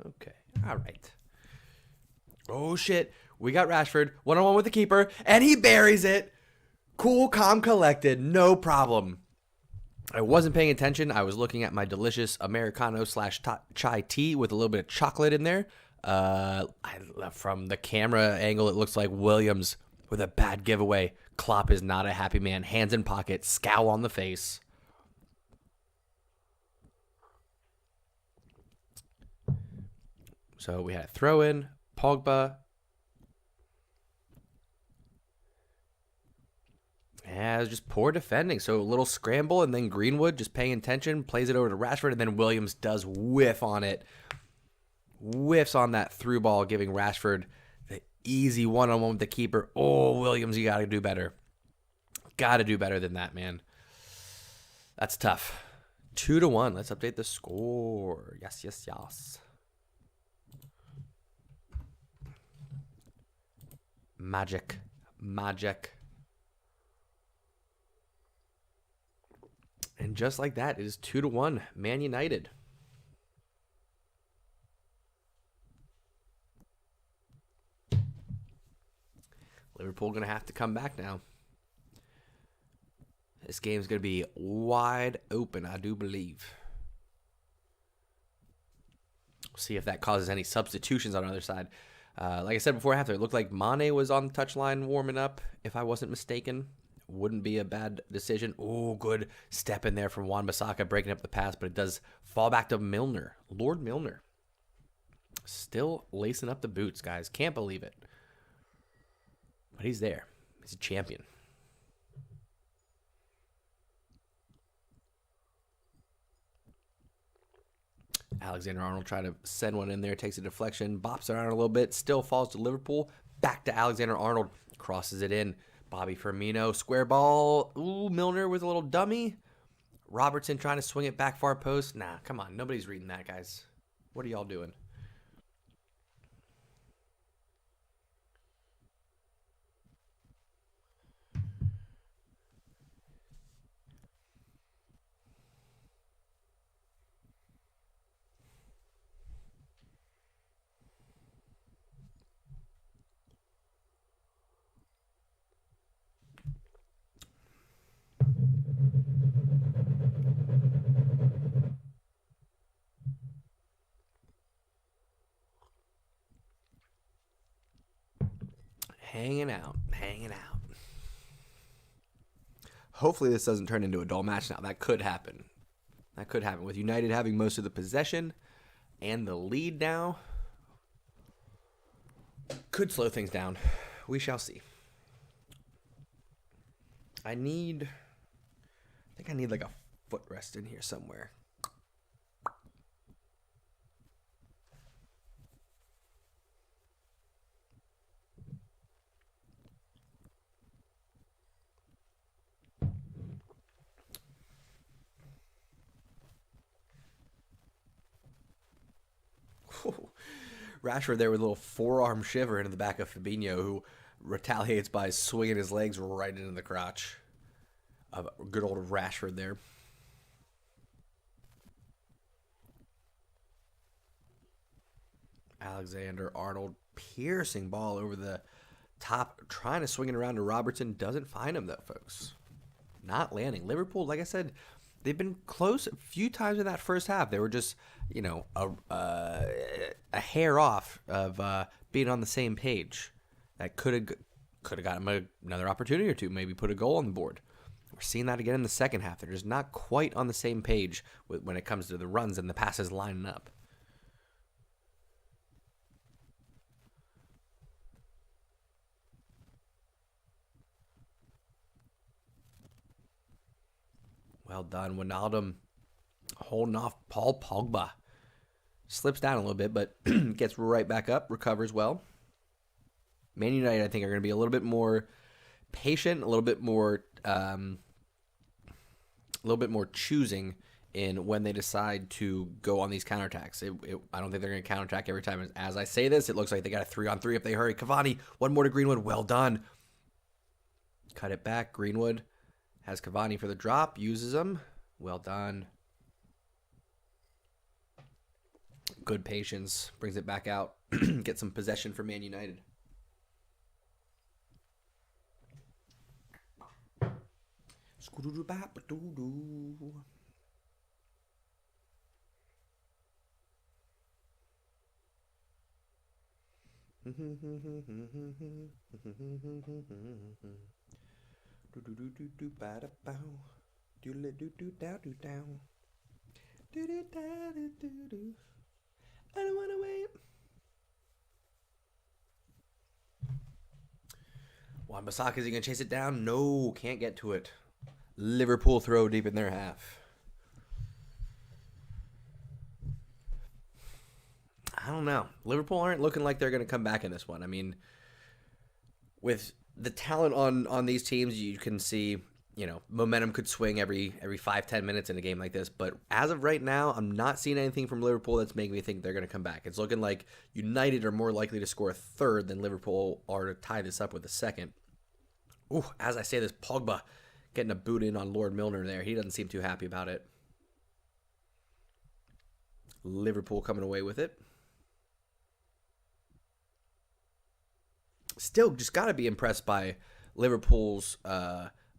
Okay, all right. Oh, shit. We got Rashford, one-on-one with the keeper, and he buries it. Cool, calm, collected, no problem. I wasn't paying attention. I was looking at my delicious Americano / chai tea with a little bit of chocolate in there. From the camera angle, it looks like Williams with a bad giveaway. Klopp is not a happy man. Hands in pocket, scowl on the face. So we had a throw in, Pogba. Yeah, it was just poor defending. So a little scramble, and then Greenwood just paying attention, plays it over to Rashford, and then Williams does whiff on it. Whiffs on that through ball, giving Rashford the easy one-on-one with the keeper. Oh, Williams, you got to do better. Got to do better than that, man. That's tough. 2-1. Let's update the score. Yes, yes, yes. Magic. Magic. And just like that, it is 2-1. Man United. Liverpool going to have to come back now. This game's going to be wide open, I do believe. See if that causes any substitutions on the other side. Like I said before, after it looked like Mane was on the touchline warming up, if I wasn't mistaken. Wouldn't be a bad decision. Oh, good step in there from Wan-Bissaka, breaking up the pass, but it does fall back to Milner. Lord Milner. Still lacing up the boots, guys. Can't believe it. But he's there. He's a champion. Alexander-Arnold trying to send one in there, takes a deflection, bops it around a little bit, still falls to Liverpool. Back to Alexander-Arnold, crosses it in. Bobby Firmino, square ball. Ooh, Milner with a little dummy. Robertson trying to swing it back far post. Nah, come on. Nobody's reading that, guys. What are y'all doing? Hanging out. Hopefully this doesn't turn into a dull match now. That could happen. With United having most of the possession and the lead now. Could slow things down. We shall see. I think I need like a footrest in here somewhere. Rashford there with a little forearm shiver into the back of Fabinho, who retaliates by swinging his legs right into the crotch of good old Rashford there. Alexander-Arnold piercing ball over the top, trying to swing it around to Robertson. Doesn't find him, though, folks. Not landing. Liverpool, like I said, they've been close a few times in that first half. They were just, a hair off of being on the same page. That could have got him another opportunity or two, maybe put a goal on the board. We're seeing that again in the second half. They're just not quite on the same page when it comes to the runs and the passes lining up. Well done. Wijnaldum holding off Paul Pogba. Slips down a little bit, but gets right back up, recovers well. Man United, I think, are going to be a little bit more patient, a little bit more choosing in when they decide to go on these counterattacks. I don't think they're going to counterattack every time. As I say this, it looks like they got a 3-on-3 if they hurry. Cavani, one more to Greenwood. Well done. Cut it back. Greenwood has Cavani for the drop, uses him. Well done. Good patience. Brings it back out. Get some possession for Man United. I don't want to wait. Wan-Bissaka, is he going to chase it down? No, can't get to it. Liverpool throw deep in their half. I don't know. Liverpool aren't looking like they're going to come back in this one. I mean, with the talent on these teams, you can see, momentum could swing every 5-10 minutes in a game like this. But as of right now, I'm not seeing anything from Liverpool that's making me think they're going to come back. It's looking like United are more likely to score a third than Liverpool are to tie this up with a second. Ooh, as I say this, Pogba getting a boot in on Lord Milner there. He doesn't seem too happy about it. Liverpool coming away with it. Still, just got to be impressed by Liverpool's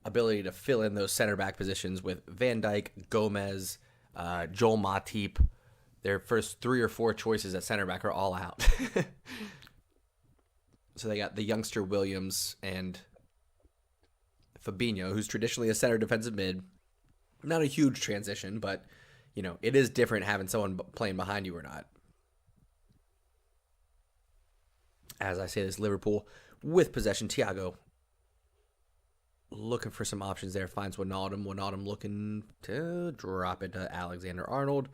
ability to fill in those center back positions with Van Dijk, Gomez, Joel Matip. Their first 3 or 4 choices at center back are all out. So they got the youngster Williams and Fabinho, who's traditionally a center defensive mid. Not a huge transition, but, it is different having someone playing behind you or not. As I say this, Liverpool with possession. Thiago looking for some options there. Finds Wijnaldum. Wijnaldum looking to drop it to Alexander-Arnold.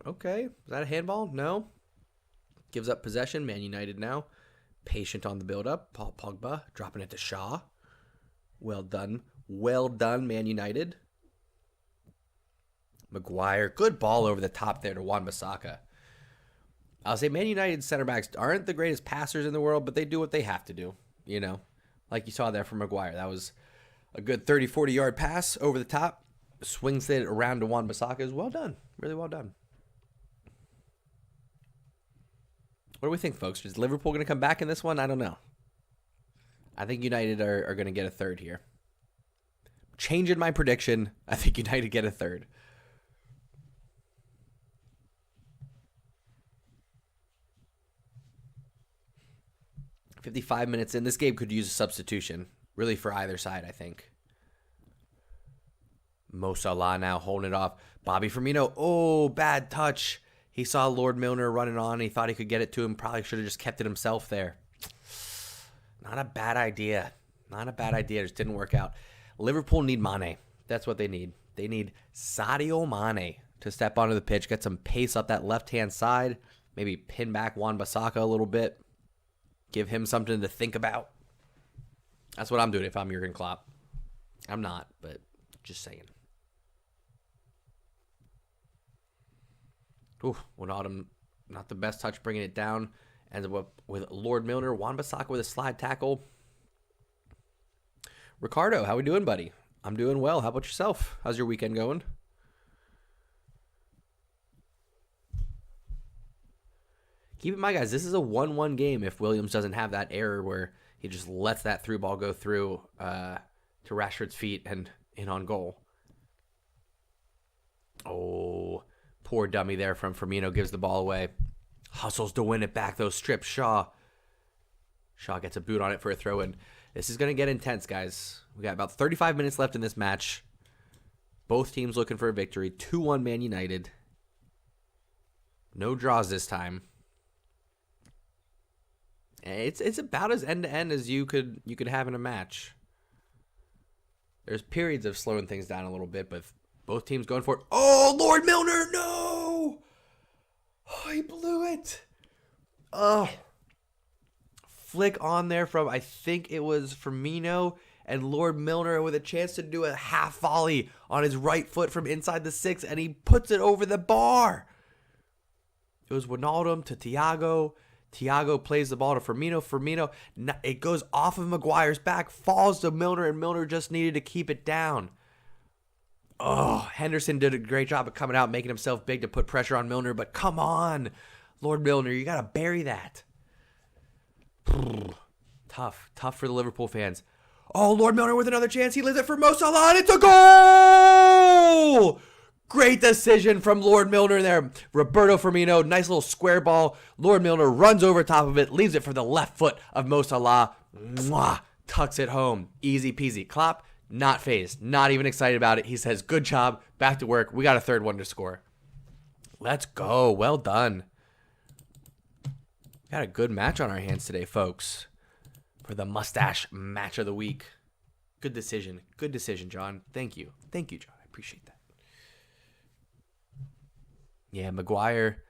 Okay. Is that a handball? No. Gives up possession. Man United now. Patient on the build-up. Paul Pogba dropping it to Shaw. Well done. Well done, Man United. Maguire. Good ball over the top there to Wan-Bissaka. I'll say Man United center backs aren't the greatest passers in the world, but they do what they have to do, Like you saw there from Maguire. That was a good 30, 40-yard pass over the top. Swings it around to Wan-Bissaka. Well done. Really well done. What do we think, folks? Is Liverpool going to come back in this one? I don't know. I think United are going to get a third here. Changing my prediction. I think United get a third. 55 minutes in. This game could use a substitution, really, for either side, I think. Mo Salah now holding it off. Bobby Firmino, oh, bad touch. He saw Lord Milner running on. He thought he could get it to him. Probably should have just kept it himself there. Not a bad idea. Not a bad idea. Just didn't work out. Liverpool need Mane. That's what they need. They need Sadio Mane to step onto the pitch, get some pace up that left-hand side, maybe pin back Wan-Bissaka a little bit. Give him something to think about. That's what I'm doing if I'm Jurgen Klopp. I'm not, but just saying. Ooh, Wijnaldum Not the best touch bringing it down. Ends up with Lord Milner. Wan-Bissaka with a slide tackle. Ricardo, how we doing, buddy? I'm doing well. How about yourself? How's your weekend going? Keep in mind, guys, this is a 1-1 game if Williams doesn't have that error where he just lets that through ball go through to Rashford's feet and in on goal. Oh, poor dummy there from Firmino, gives the ball away. Hustles to win it back, though. Strips Shaw. Shaw gets a boot on it for a throw-in. This is going to get intense, guys. We got about 35 minutes left in this match. Both teams looking for a victory. 2-1 Man United. No draws this time. It's about as end-to-end as you could have in a match. There's periods of slowing things down a little bit, but both teams going for it. Oh, Lord Milner, no! Oh, he blew it. Oh. Flick on there from, I think it was Firmino, and Lord Milner with a chance to do a half volley on his right foot from inside the 6, and he puts it over the bar. It was Wijnaldum to Thiago. Thiago plays the ball to Firmino. Firmino, it goes off of Maguire's back, falls to Milner, and Milner just needed to keep it down. Oh, Henderson did a great job of coming out, making himself big to put pressure on Milner, but come on, Lord Milner, you got to bury that. Tough for the Liverpool fans. Oh, Lord Milner with another chance. He leaves it for Mo Salah, and it's a goal! Great decision from Lord Milner there. Roberto Firmino, nice little square ball. Lord Milner runs over top of it, leaves it for the left foot of Mo Salah. Mwah, tucks it home. Easy peasy. Klopp, not phased, not even excited about it. He says, good job, back to work. We got a third one to score. Let's go. Well done. Got a good match on our hands today, folks, for the Moustache Match of the Week. Good decision. Good decision, John. Thank you. Thank you, John. I appreciate that. Yeah, Maguire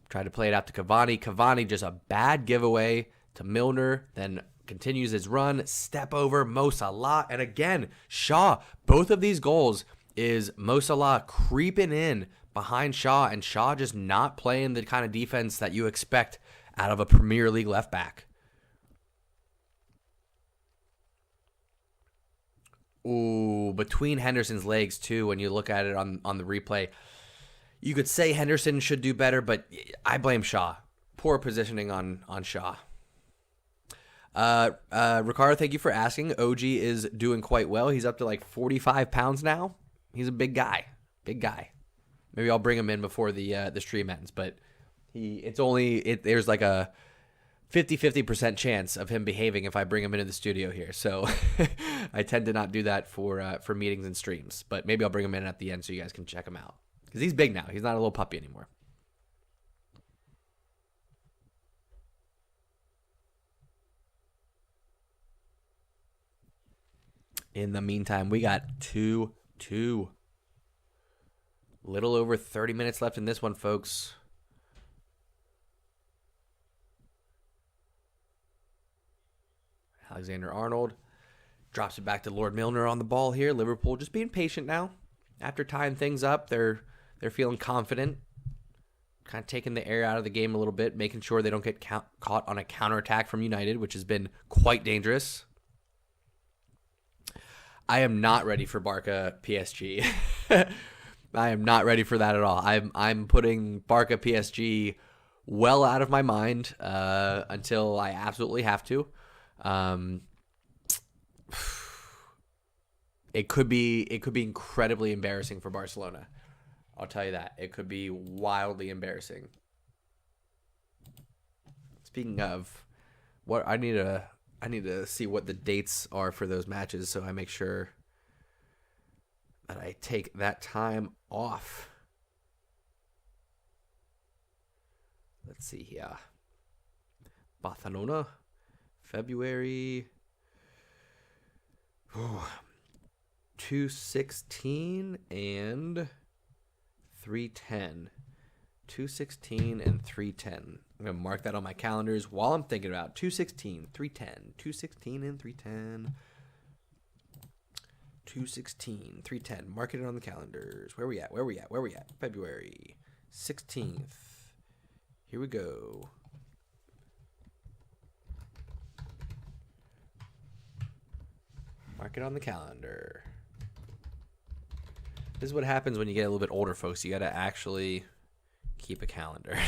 tried to play it out to Cavani. Cavani just a bad giveaway to Milner, then continues his run, step over, Mo Salah, and again, Shaw. Both of these goals is Mo Salah creeping in behind Shaw, and Shaw just not playing the kind of defense that you expect out of a Premier League left back. Ooh, between Henderson's legs, too, when you look at it on the replay. You could say Henderson should do better, but I blame Shaw. Poor positioning on Shaw. Ricardo, thank you for asking. OG is doing quite well. He's up to like 45 pounds now. He's a big guy. Big guy. Maybe I'll bring him in before the stream ends, but there's like a 50% chance of him behaving if I bring him into the studio here. So I tend to not do that for meetings and streams, but maybe I'll bring him in at the end so you guys can check him out. Because he's big now. He's not a little puppy anymore. In the meantime, we got 2-2. Little over 30 minutes left in this one, folks. Alexander-Arnold drops it back to Lord Milner on the ball here. Liverpool just being patient now. After tying things up, they're feeling confident. Kind of taking the air out of the game a little bit, making sure they don't get caught on a counterattack from United, which has been quite dangerous. I am not ready for Barca PSG. I am not ready for that at all. I'm putting Barca PSG well out of my mind until I absolutely have to. It could be incredibly embarrassing for Barcelona. I'll tell you that. It could be wildly embarrassing. Speaking of, what I need to see what the dates are for those matches so I make sure that I take that time off. Let's see here. Barcelona, February 2/16 and 3/10. 2/16 and 3/10. I'm going to mark that on my calendars while I'm thinking about 2/16, 3/10, 2/16 and 3/10. 2/16, 3/10. Mark it on the calendars. Where we at? February 16th. Here we go. Mark it on the calendar. This is what happens when you get a little bit older, folks. You got to actually keep a calendar.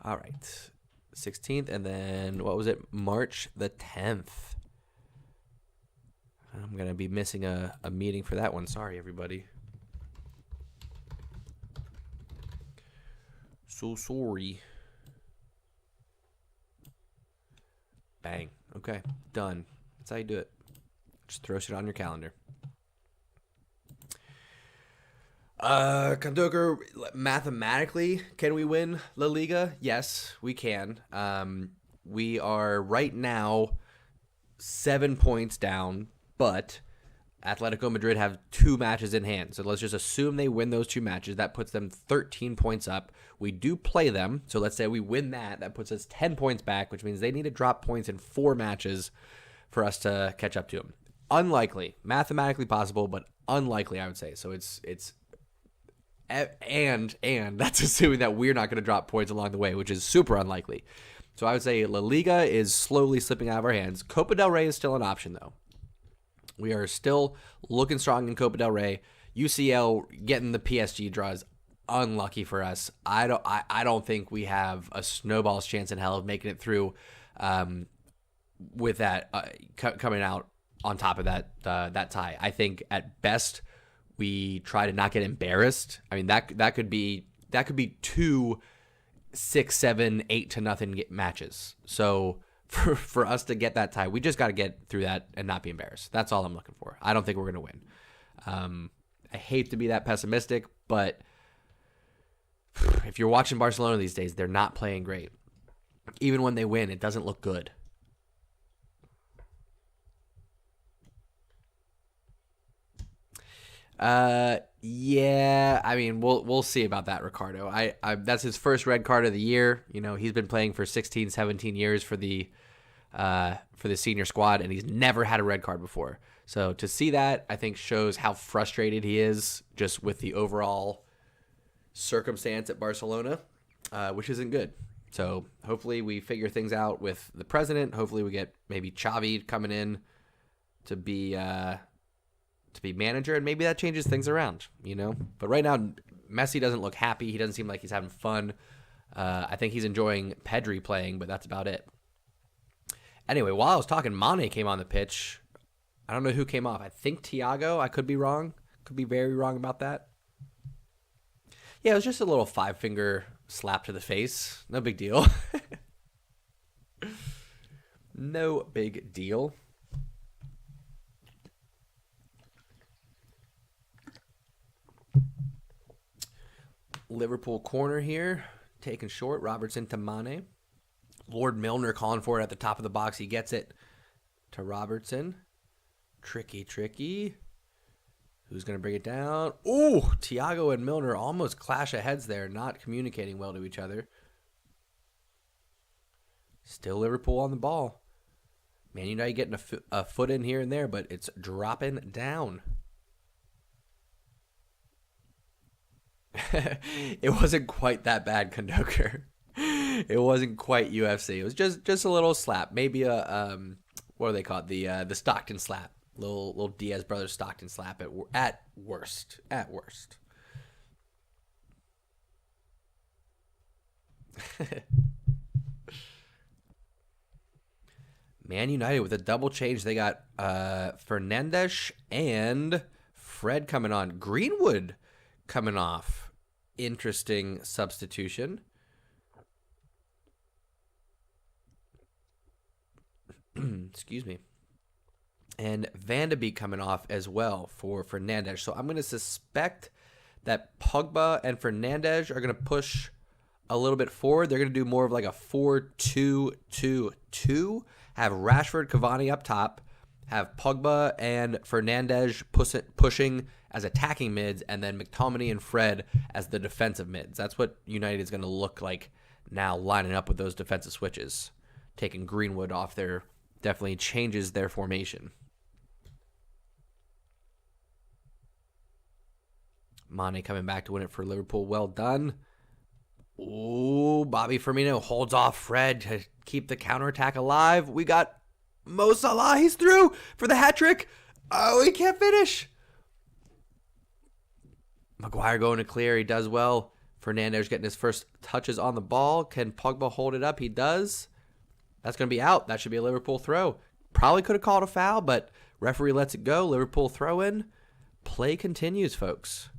All right. 16th, and then, what was it? March the 10th. I'm going to be missing a meeting for that one. Sorry, everybody. So sorry. Bang. Okay, done. That's how you do it. Just throw shit on your calendar. Kondoker, mathematically, can we win La Liga? Yes, we can. We are right now 7 points down, but Atletico Madrid have 2 matches in hand. So let's just assume they win those 2 matches. That puts them 13 points up. We do play them. So let's say we win that. That puts us 10 points back, which means they need to drop points in 4 matches for us to catch up to them. Unlikely. Mathematically possible, but unlikely, I would say. So it's and that's assuming that we're not going to drop points along the way, which is super unlikely. So I would say La Liga is slowly slipping out of our hands. Copa del Rey is still an option, though. We are still looking strong in Copa del Rey. UCL getting the PSG draw is unlucky for us. I don't think we have a snowball's chance in hell of making it through with that coming out on top of that tie. I think at best we try to not get embarrassed. I mean that could be 2 6, 7, 8-0 matches. So for us to get that tie, we just got to get through that and not be embarrassed. That's all I'm looking for. I don't think we're going to win. I hate to be that pessimistic, but if you're watching Barcelona these days, they're not playing great. Even when they win, it doesn't look good. Yeah, I mean, we'll see about that, Ricardo. I that's his first red card of the year. You know, he's been playing for 16, 17 years for the senior squad, and he's never had a red card before. So to see that, I think shows how frustrated he is just with the overall circumstance at Barcelona, which isn't good. So hopefully we figure things out with the president. Hopefully we get maybe Xavi coming in to be manager, and maybe that changes things around, you know. But right now, Messi doesn't look happy. He doesn't seem like he's having fun. I think he's enjoying Pedri playing, but that's about it. Anyway, while I was talking, Mane came on the pitch. I don't know who came off. I think Thiago. I could be wrong. Could be very wrong about that. Yeah, it was just a little 5-finger slap to the face. No big deal. No big deal. Liverpool corner here, taken short. Robertson to Mane. Lord Milner calling for it at the top of the box. He gets it to Robertson. Tricky. Who's going to bring it down? Ooh, Thiago and Milner almost clash of heads there, not communicating well to each other. Still Liverpool on the ball. Man United getting a foot in here and there, but it's dropping down. It wasn't quite that bad, Kondoker. It wasn't quite UFC. It was just a little slap. Maybe a what do they call it? The Stockton slap. Little Diaz brothers Stockton slap at worst. At worst. Man United with a double change. They got Fernandes and Fred coming on. Greenwood coming off. Interesting substitution. Excuse me. And Van de Beek coming off as well for Fernandes. So I'm going to suspect that Pogba and Fernandes are going to push a little bit forward. They're going to do more of like a 4-2-2-2. Have Rashford, Cavani up top. Have Pogba and Fernandes pushing as attacking mids, and then McTominay and Fred as the defensive mids. That's what United is going to look like now, lining up with those defensive switches. Taking Greenwood off there definitely changes their formation. Mane coming back to win it for Liverpool. Well done. Ooh, Bobby Firmino holds off Fred to keep the counterattack alive. We got Mo Salah. He's through for the hat trick. Oh, he can't finish. Maguire going to clear. He does well. Fernandes getting his first touches on the ball. Can Pogba hold it up? He does. That's going to be out. That should be a Liverpool throw. Probably could have called a foul, but referee lets it go. Liverpool throw in. Play continues, folks.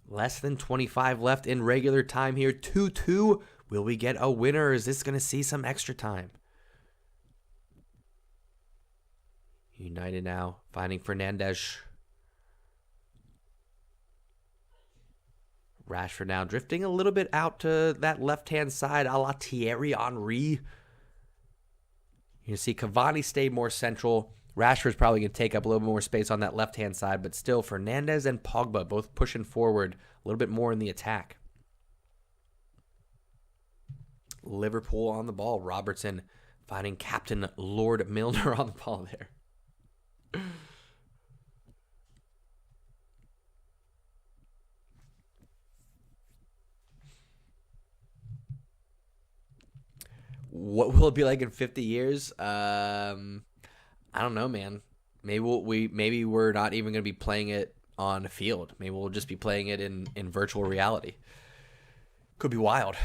Less than 25 left in regular time here. 2-2. Will we get a winner, or is this going to see some extra time? United now finding Fernandes. Rashford now drifting a little bit out to that left-hand side a la Thierry Henry. You can see Cavani stayed more central. Rashford's probably going to take up a little bit more space on that left-hand side, but still Fernandes and Pogba both pushing forward a little bit more in the attack. Liverpool on the ball. Robertson finding Captain Lord Milner on the ball there. What will it be like in 50 years? I don't know, man. Maybe we're not even going to be playing it on a field. Maybe we'll just be playing it in virtual reality. Could be wild.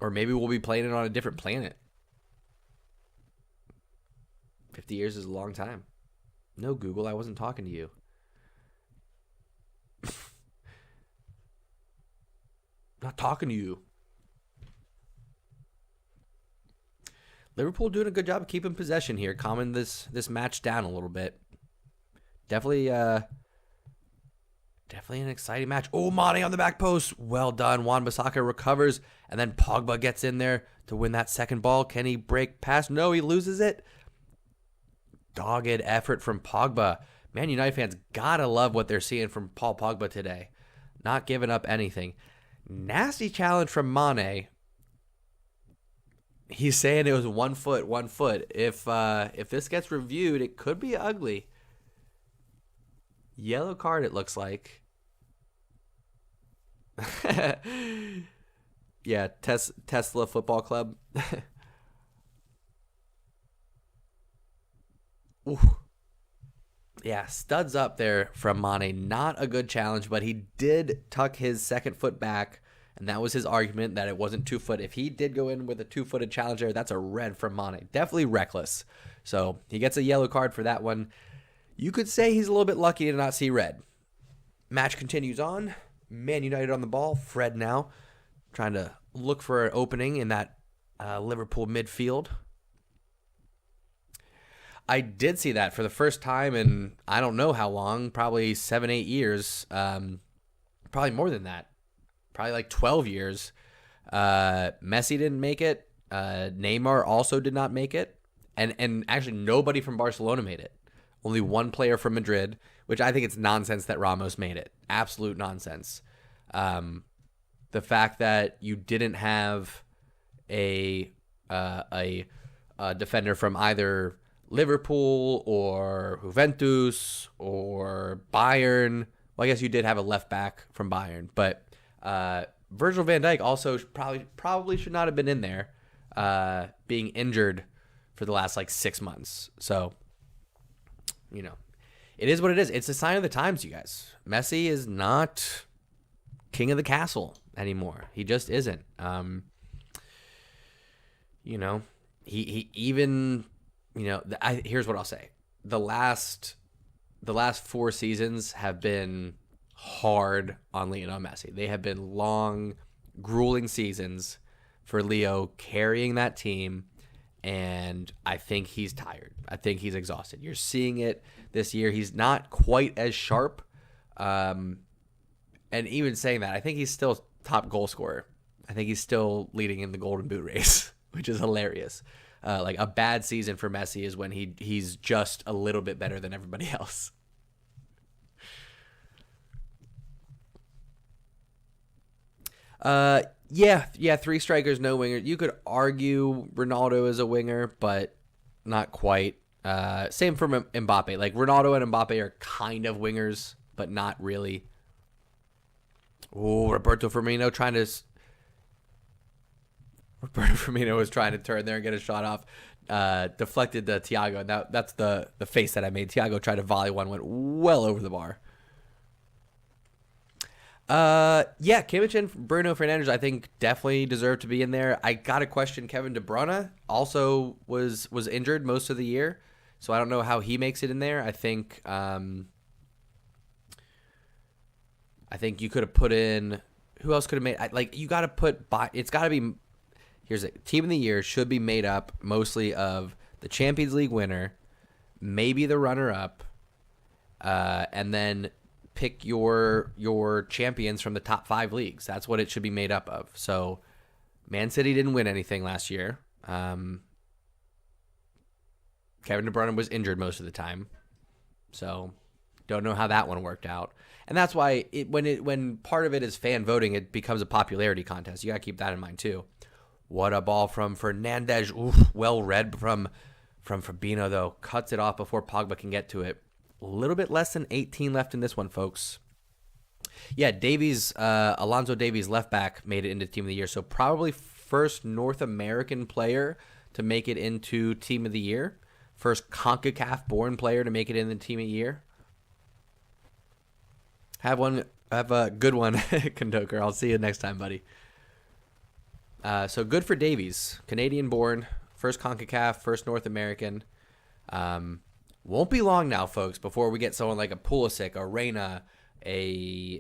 Or maybe we'll be playing it on a different planet. 50 years is a long time. No, Google, I wasn't talking to you. Not talking to you. Liverpool doing a good job of keeping possession here, calming this match down a little bit. Definitely an exciting match. Oh, Mane on the back post. Well done. Wan-Bissaka recovers, and then Pogba gets in there to win that second ball. Can he break past? No, he loses it. Dogged effort from Pogba. Man United fans gotta love what they're seeing from Paul Pogba today. Not giving up anything. Nasty challenge from Mane. He's saying it was 1 foot, 1 foot. If this gets reviewed, it could be ugly. Yellow card, it looks like. Yeah, Tesla Football Club. Ooh. Yeah, studs up there from Mane. Not a good challenge, but he did tuck his second foot back, and that was his argument that it wasn't 2 foot. If he did go in with a 2-footed challenge there, that's a red from Mane. Definitely reckless. So he gets a yellow card for that one. You could say he's a little bit lucky to not see red. Match continues on. Man United on the ball. Fred now trying to look for an opening in that Liverpool midfield. I did see that for the first time in I don't know how long, probably 7-8 years, probably more than that, probably like 12 years. Messi didn't make it. Neymar also did not make it. And actually nobody from Barcelona made it. Only one player from Madrid, which I think it's nonsense that Ramos made it. Absolute nonsense. The fact that you didn't have a defender from either Liverpool or Juventus or Bayern. Well, I guess you did have a left back from Bayern, but Virgil van Dijk also probably should not have been in there, being injured for the last like 6 months. So, you know, it is what it is. It's a sign of the times, you guys. Messi is not king of the castle anymore. He just isn't. You know, he even. You know, here's what I'll say. The last 4 seasons have been hard on Lionel Messi. They have been long, grueling seasons for Leo carrying that team, and I think he's tired. I think he's exhausted. You're seeing it this year. He's not quite as sharp. And even saying that, I think he's still top goal scorer. I think he's still leading in the Golden Boot race, which is hilarious. Like a bad season for Messi is when he's just a little bit better than everybody else. Yeah, 3 strikers, no winger. You could argue Ronaldo is a winger, but not quite. Same for Mbappe. Like Ronaldo and Mbappe are kind of wingers, but not really. Oh, Roberto Firmino was trying to turn there and get a shot off. Deflected to Thiago. And that's the face that I made. Thiago tried to volley one, went well over the bar. Yeah, Kimmich and Bruno Fernandes, I think definitely deserve to be in there. I got to question Kevin De Bruyne. Also was injured most of the year, so I don't know how he makes it in there. I think you could have put in. Who else could have made? You got to put. It's got to be. Here's it. Team of the year should be made up mostly of the Champions League winner, maybe the runner-up, and then pick your champions from the top 5 leagues. That's what it should be made up of. So, Man City didn't win anything last year. Kevin De Bruyne was injured most of the time, so don't know how that one worked out. And that's why when part of it is fan voting, it becomes a popularity contest. You got to keep that in mind too. What a ball from Fernandes. Oof, well read from Fabinho, though. Cuts it off before Pogba can get to it. A little bit less than 18 left in this one, folks. Yeah, Alonso Davies, left back, made it into Team of the Year. So probably first North American player to make it into Team of the Year. First CONCACAF-born player to make it in the Team of the Year. Have a good one, Kondoker. I'll see you next time, buddy. So good for Davies, Canadian-born, first CONCACAF, first North American. Won't be long now, folks, before we get someone like a Pulisic, a Reina, a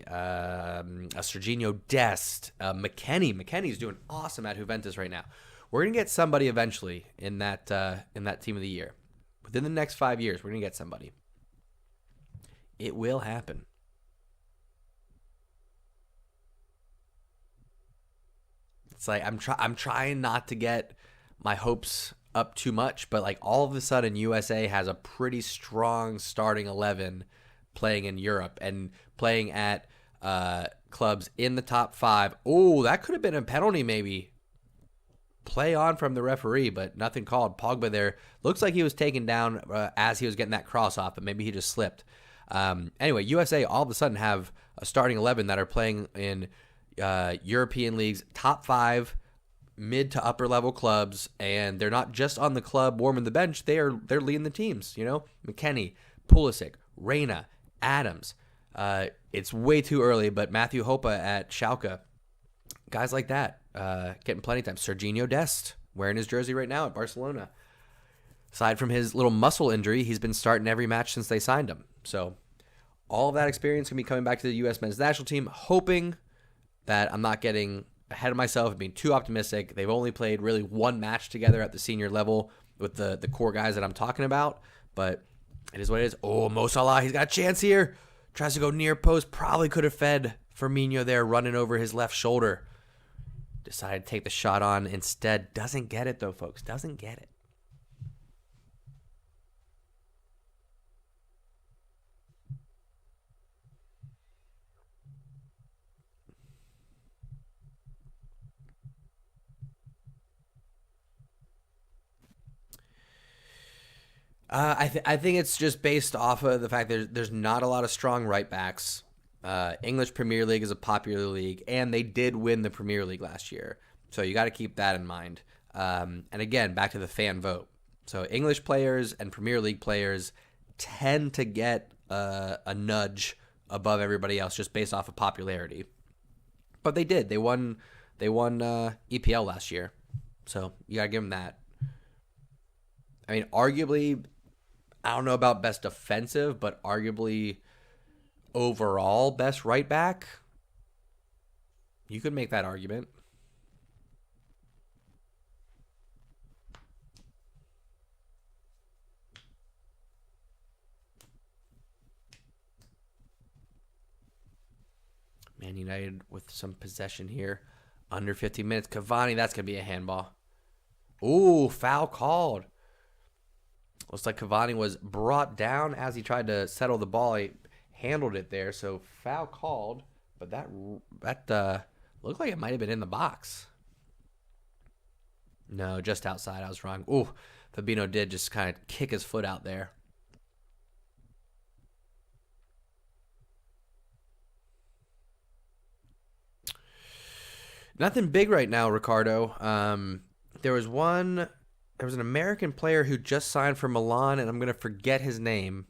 Serginho Dest, McKennie. McKennie's doing awesome at Juventus right now. We're gonna get somebody eventually in that Team of the Year. Within the next 5 years, we're gonna get somebody. It will happen. It's like I'm trying not to get my hopes up too much, but like all of a sudden USA has a pretty strong starting 11 playing in Europe and playing at clubs in the top 5. Oh, that could have been a penalty maybe. Play on from the referee, but nothing called. Pogba there looks like he was taken down as he was getting that cross off, but maybe he just slipped. Anyway, USA all of a sudden have a starting 11 that are playing in European leagues, top 5 mid to upper level clubs, and they're not just on the club warming the bench, they're leading the teams. McKennie, Pulisic, Reina, Adams. It's way too early, but Matthew Hopa at Schalke, guys like that, getting plenty of time. Serginho Dest wearing his jersey right now at Barcelona. Aside from his little muscle injury, he's been starting every match since they signed him. So all of that experience can be coming back to the U.S. men's national team, hoping that I'm not getting ahead of myself and being too optimistic. They've only played really one match together at the senior level with the core guys that I'm talking about, but it is what it is. Oh, Mo Salah, he's got a chance here. Tries to go near post. Probably could have fed Firmino there, running over his left shoulder. Decided to take the shot on instead. Doesn't get it, though, folks. Doesn't get it. I think it's just based off of the fact that there's not a lot of strong right backs. English Premier League is a popular league, and they did win the Premier League last year. So you got to keep that in mind. And again, back to the fan vote. So English players and Premier League players tend to get a nudge above everybody else just based off of popularity. But they did. They won EPL last year. So you got to give them that. I mean, arguably, I don't know about best defensive, but arguably overall best right back. You could make that argument. Man United with some possession here. Under 50 minutes. Cavani, that's going to be a handball. Ooh, foul called. Looks like Cavani was brought down as he tried to settle the ball. He handled it there, so foul called. But that looked like it might have been in the box. No, just outside. I was wrong. Ooh, Fabinho did just kind of kick his foot out there. Nothing big right now, Ricardo. There was an American player who just signed for Milan, and I'm going to forget his name.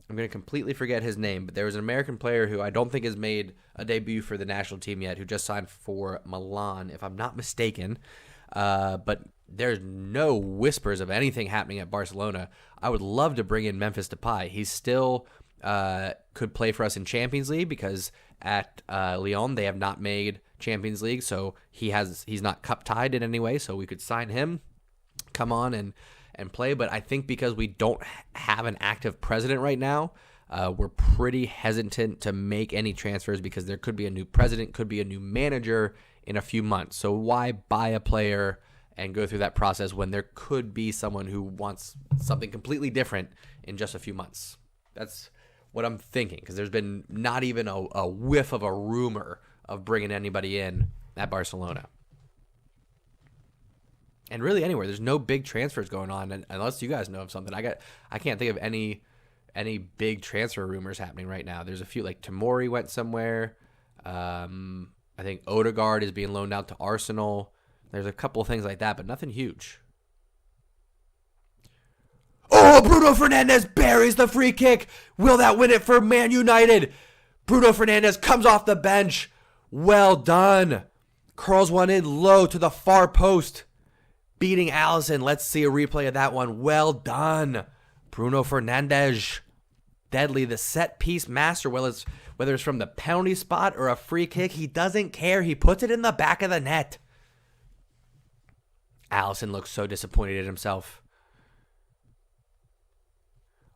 I'm going to completely forget his name, but there was an American player who I don't think has made a debut for the national team yet, who just signed for Milan, if I'm not mistaken. But there's no whispers of anything happening at Barcelona. I would love to bring in Memphis Depay. He still could play for us in Champions League because at Lyon they have not made Champions League, so he's not cup tied in any way, so we could sign him, come on and play. But I think because we don't have an active president right now, we're pretty hesitant to make any transfers because there could be a new president, could be a new manager in a few months. So why buy a player and go through that process when there could be someone who wants something completely different in just a few months? That's what I'm thinking, because there's been not even a whiff of a rumor of bringing anybody in at Barcelona. And really anywhere. There's no big transfers going on, unless you guys know of something. I can't think of any big transfer rumors happening right now. There's a few, like Tomori went somewhere. I think Odegaard is being loaned out to Arsenal. There's a couple of things like that, but nothing huge. Oh, Bruno Fernandes buries the free kick. Will that win it for Man United? Bruno Fernandes comes off the bench. Well done. Curls one in low to the far post, beating Alisson. Let's see a replay of that one. Well done. Bruno Fernandes. Deadly, the set piece master. Whether it's from the penalty spot or a free kick, he doesn't care. He puts it in the back of the net. Alisson looks so disappointed in himself.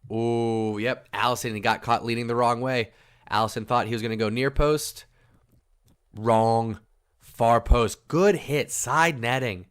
Oh, yep. Alisson got caught leaning the wrong way. Alisson thought he was going to go near post. Wrong. Far post. Good hit. Side netting.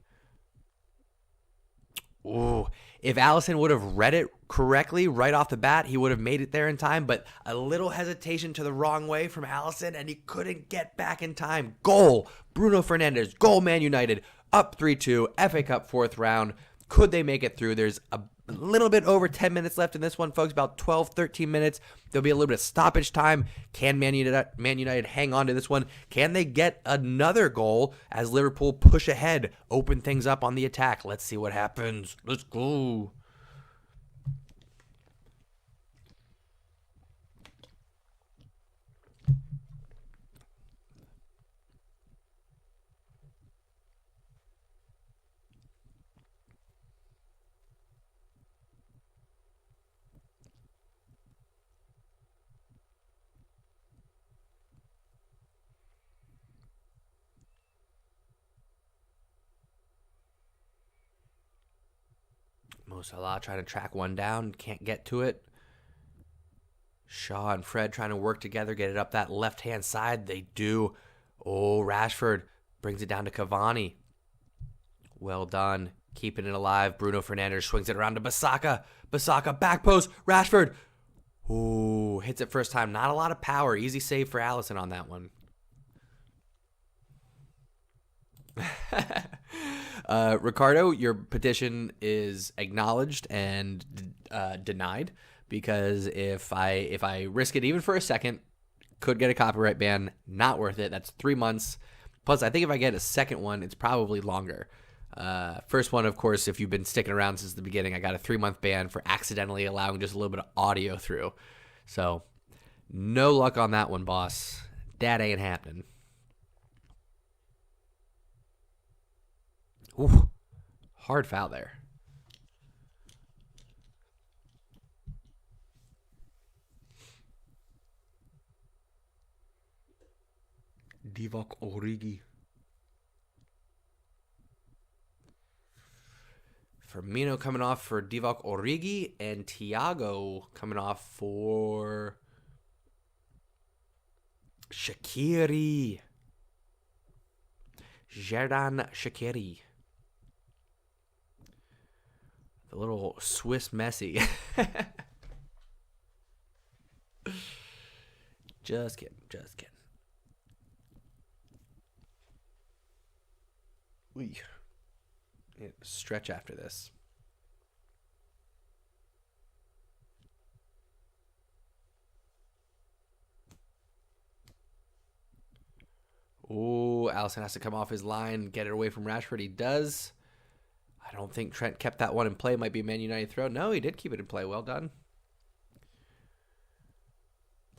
Ooh. If Alisson would have read it correctly right off the bat, he would have made it there in time, but a little hesitation to the wrong way from Alisson, and he couldn't get back in time. Goal. Bruno Fernandes. Goal, Man United. Up 3-2. FA Cup fourth round. Could they make it through? There's a little bit over 10 minutes left in this one, folks. About 12, 13 minutes. There'll be a little bit of stoppage time. Can Man United hang on to this one? Can they get another goal as Liverpool push ahead, open things up on the attack? Let's see what happens. Let's go. Mo Salah trying to track one down, can't get to it. Shaw and Fred trying to work together, get it up that left-hand side. They do. Oh, Rashford brings it down to Cavani. Well done. Keeping it alive. Bruno Fernandes swings it around to Bissaka. Bissaka, back post. Rashford. Ooh, hits it first time. Not a lot of power. Easy save for Alisson on that one. Ricardo, your petition is acknowledged and denied, because if I risk it even for a second, could get a copyright ban. Not worth it. That's 3 months. Plus, I think if I get a second one, it's probably longer. First one, of course, if you've been sticking around since the beginning, I got a 3-month ban for accidentally allowing just a little bit of audio through. So, no luck on that one, boss. That ain't happening. Ooh, hard foul there. Divock Origi. Firmino coming off for Divock Origi, and Thiago coming off for Shaqiri. Xherdan Shaqiri. The little Swiss Messi. Just kidding. Ooh. Stretch after this. Ooh, Allison has to come off his line, get it away from Rashford. He does. I don't think Trent kept that one in play. Might be a Man United throw. No, he did keep it in play. Well done.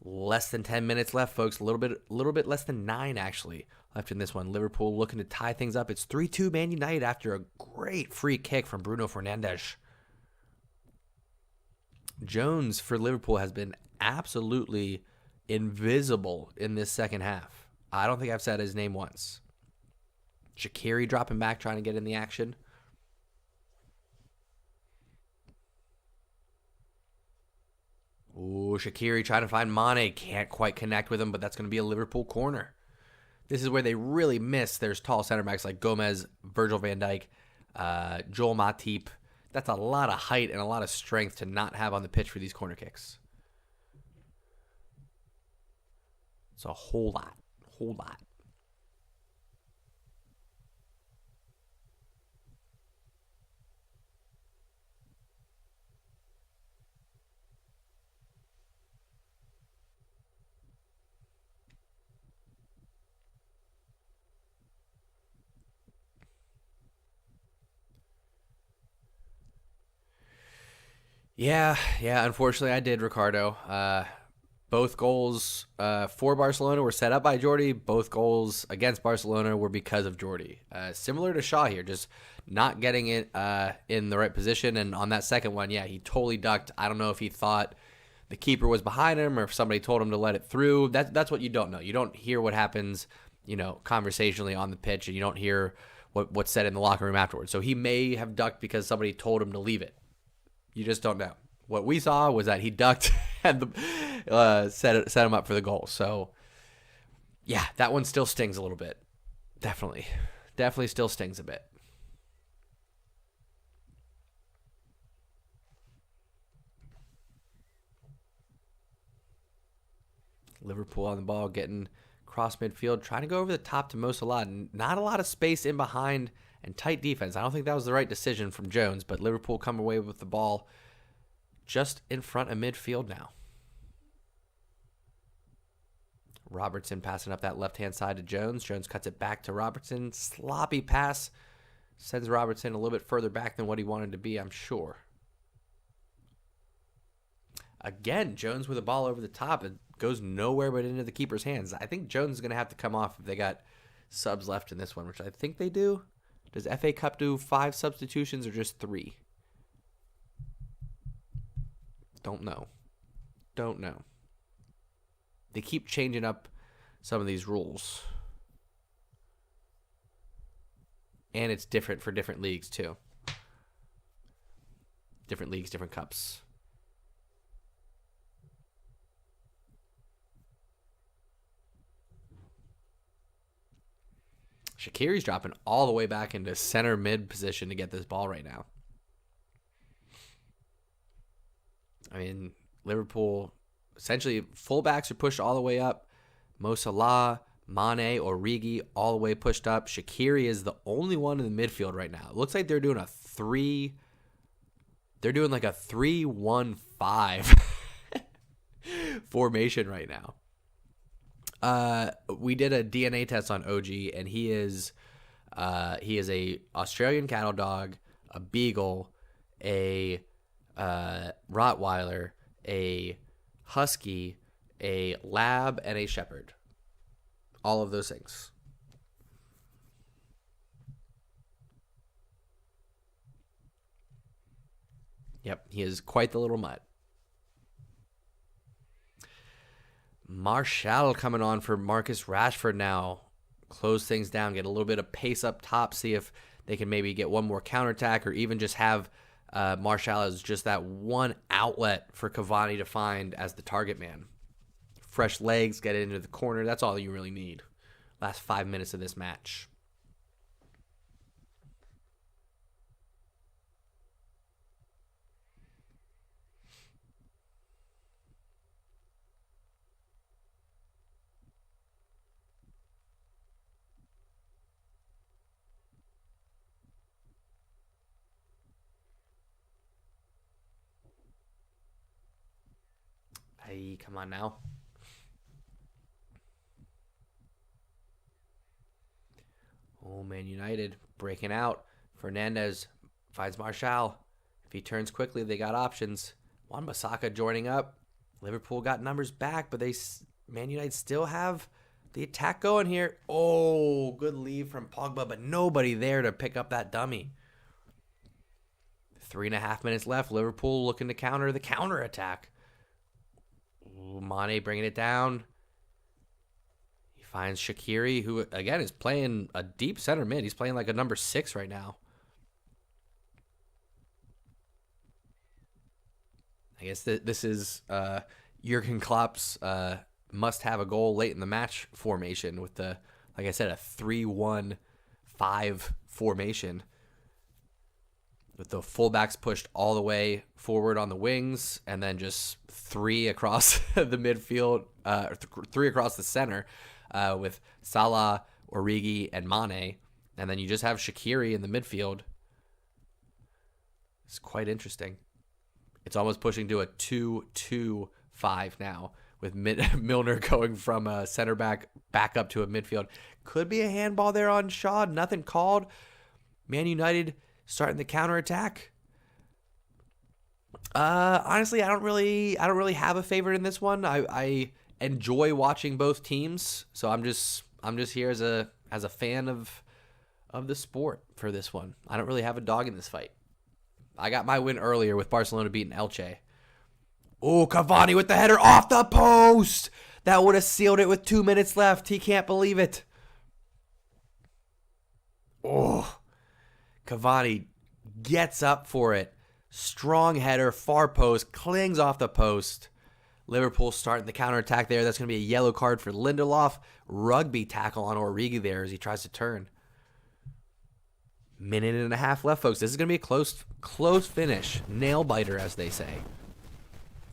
Less than 10 minutes left, folks. A little bit less than 9, actually, left in this one. Liverpool looking to tie things up. It's 3-2 Man United after a great free kick from Bruno Fernandes. Jones for Liverpool has been absolutely invisible in this second half. I don't think I've said his name once. Shaqiri dropping back, trying to get in the action. Ooh, Shaqiri trying to find Mane. Can't quite connect with him, but that's going to be a Liverpool corner. This is where they really miss. There's tall center backs like Gomez, Virgil van Dijk, Joel Matip. That's a lot of height and a lot of strength to not have on the pitch for these corner kicks. It's a whole lot. Whole lot. Yeah. Unfortunately, I did, Ricardo. Both goals for Barcelona were set up by Jordi. Both goals against Barcelona were because of Jordi. Similar to Shaw here, just not getting it in the right position. And on that second one, yeah, he totally ducked. I don't know if he thought the keeper was behind him or if somebody told him to let it through. That's what you don't know. You don't hear what happens, conversationally on the pitch, and you don't hear what's said in the locker room afterwards. So he may have ducked because somebody told him to leave it. You just don't know. What we saw was that he ducked and set him up for the goal. So, yeah, that one still stings a little bit. Definitely still stings a bit. Liverpool on the ball, getting cross midfield, trying to go over the top to Mo Salah. Not a lot of space in behind and tight defense. I don't think that was the right decision from Jones, but Liverpool come away with the ball just in front of midfield now. Robertson passing up that left-hand side to Jones. Jones cuts it back to Robertson. Sloppy pass. Sends Robertson a little bit further back than what he wanted to be, I'm sure. Again, Jones with the ball over the top. It goes nowhere but into the keeper's hands. I think Jones is going to have to come off if they got subs left in this one, which I think they do. Does FA Cup do 5 substitutions or just 3? Don't know. They keep changing up some of these rules. And it's different for different leagues, too. Different leagues, different cups. Shaqiri's dropping all the way back into center mid position to get this ball right now. I mean, Liverpool, essentially, fullbacks are pushed all the way up. Mo Salah, Mane, Origi, all the way pushed up. Shaqiri is the only one in the midfield right now. It looks like they're doing a 3. They're doing like a 3-1-5 formation right now. We did a DNA test on OG, and he is a Australian cattle dog, a beagle, a Rottweiler, a husky, a lab, and a shepherd. All of those things. Yep, he is quite the little mutt. Martial coming on for Marcus Rashford now. Close things down, get a little bit of pace up top, see if they can maybe get one more counterattack or even just have Martial as just that one outlet for Cavani to find as the target man. Fresh legs, get it into the corner. That's all you really need. Last 5 minutes of this match. Ay, come on now. Oh, Man United breaking out. Fernandez finds Martial. If he turns quickly, they got options. Wan-Bissaka joining up. Liverpool got numbers back, but Man United still have the attack going here. Oh, good leave from Pogba, but nobody there to pick up that dummy. 3.5 minutes left. Liverpool looking to counter the counter attack. Mane bringing it down. He finds Shaqiri, who again is playing a deep center mid. He's playing like a number 6 right now. I guess this is Jurgen Klopp's must have a goal late in the match formation with the, like I said, a 3-1-5 formation with the fullbacks pushed all the way forward on the wings and then just 3 across the midfield, 3 across the center with Salah, Origi, and Mane. And then you just have Shaqiri in the midfield. It's quite interesting. It's almost pushing to a 2-2-5 now with Milner going from a center back up to a midfield. Could be a handball there on Shaw. Nothing called. Man United starting the counterattack. Honestly, I don't really have a favorite in this one. I enjoy watching both teams, so I'm just here as a fan of the sport for this one. I don't really have a dog in this fight. I got my win earlier with Barcelona beating Elche. Oh, Cavani with the header off the post. That would have sealed it with 2 minutes left. He can't believe it. Oh, Cavani gets up for it. Strong header, far post, clings off the post. Liverpool starting the counterattack there. That's going to be a yellow card for Lindelof. Rugby tackle on Origi there as he tries to turn. 1.5 left, folks. This is going to be a close finish. Nail biter, as they say.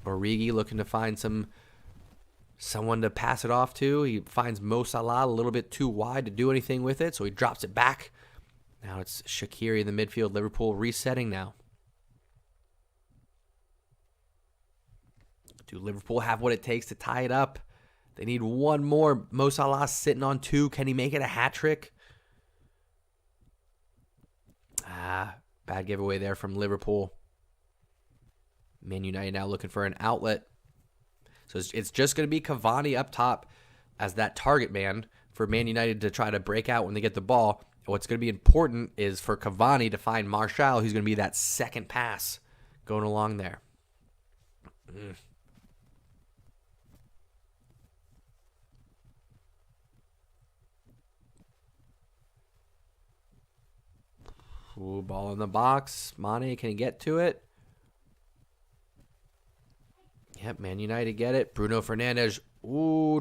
Origi looking to find someone to pass it off to. He finds Mo Salah a little bit too wide to do anything with it, so he drops it back. Now it's Shaqiri in the midfield. Liverpool resetting now. Do Liverpool have what it takes to tie it up? They need one more. Mo Salah sitting on 2. Can he make it a hat trick? Bad giveaway there from Liverpool. Man United now looking for an outlet. So it's just going to be Cavani up top as that target man for Man United to try to break out when they get the ball. And what's going to be important is for Cavani to find Martial, who's going to be that second pass going along there. Ooh, ball in the box. Mane, can he get to it? Yep, Man United get it. Bruno Fernandes,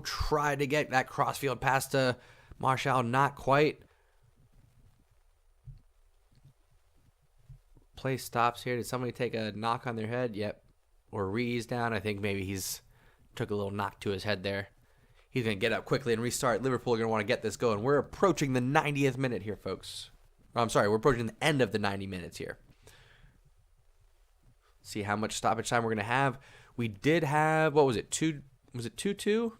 tried to get that crossfield pass to Martial. Not quite. Play stops here. Did somebody take a knock on their head? Yep. Or Ree's down. I think maybe he's took a little knock to his head there. He's going to get up quickly and restart. Liverpool are going to want to get this going. We're approaching the 90th minute here, folks. I'm sorry, we're approaching the end of the 90 minutes here. See how much stoppage time we're going to have. We did have, what was it, 2? Was it 2-2?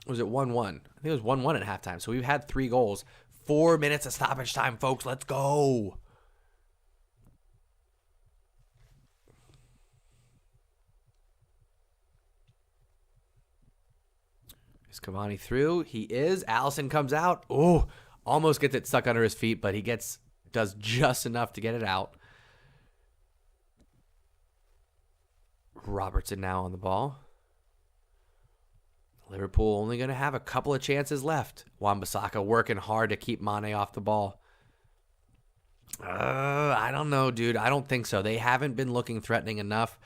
Was it 1-1? I think it was 1-1 at halftime. So we've had 3 goals. 4 minutes of stoppage time, folks. Let's go. Is Cavani through? He is. Allison comes out. Oh, almost gets it stuck under his feet, but he does just enough to get it out. Robertson now on the ball. Liverpool only going to have a couple of chances left. Wan-Bissaka working hard to keep Mane off the ball. I don't know, dude. I don't think so. They haven't been looking threatening enough.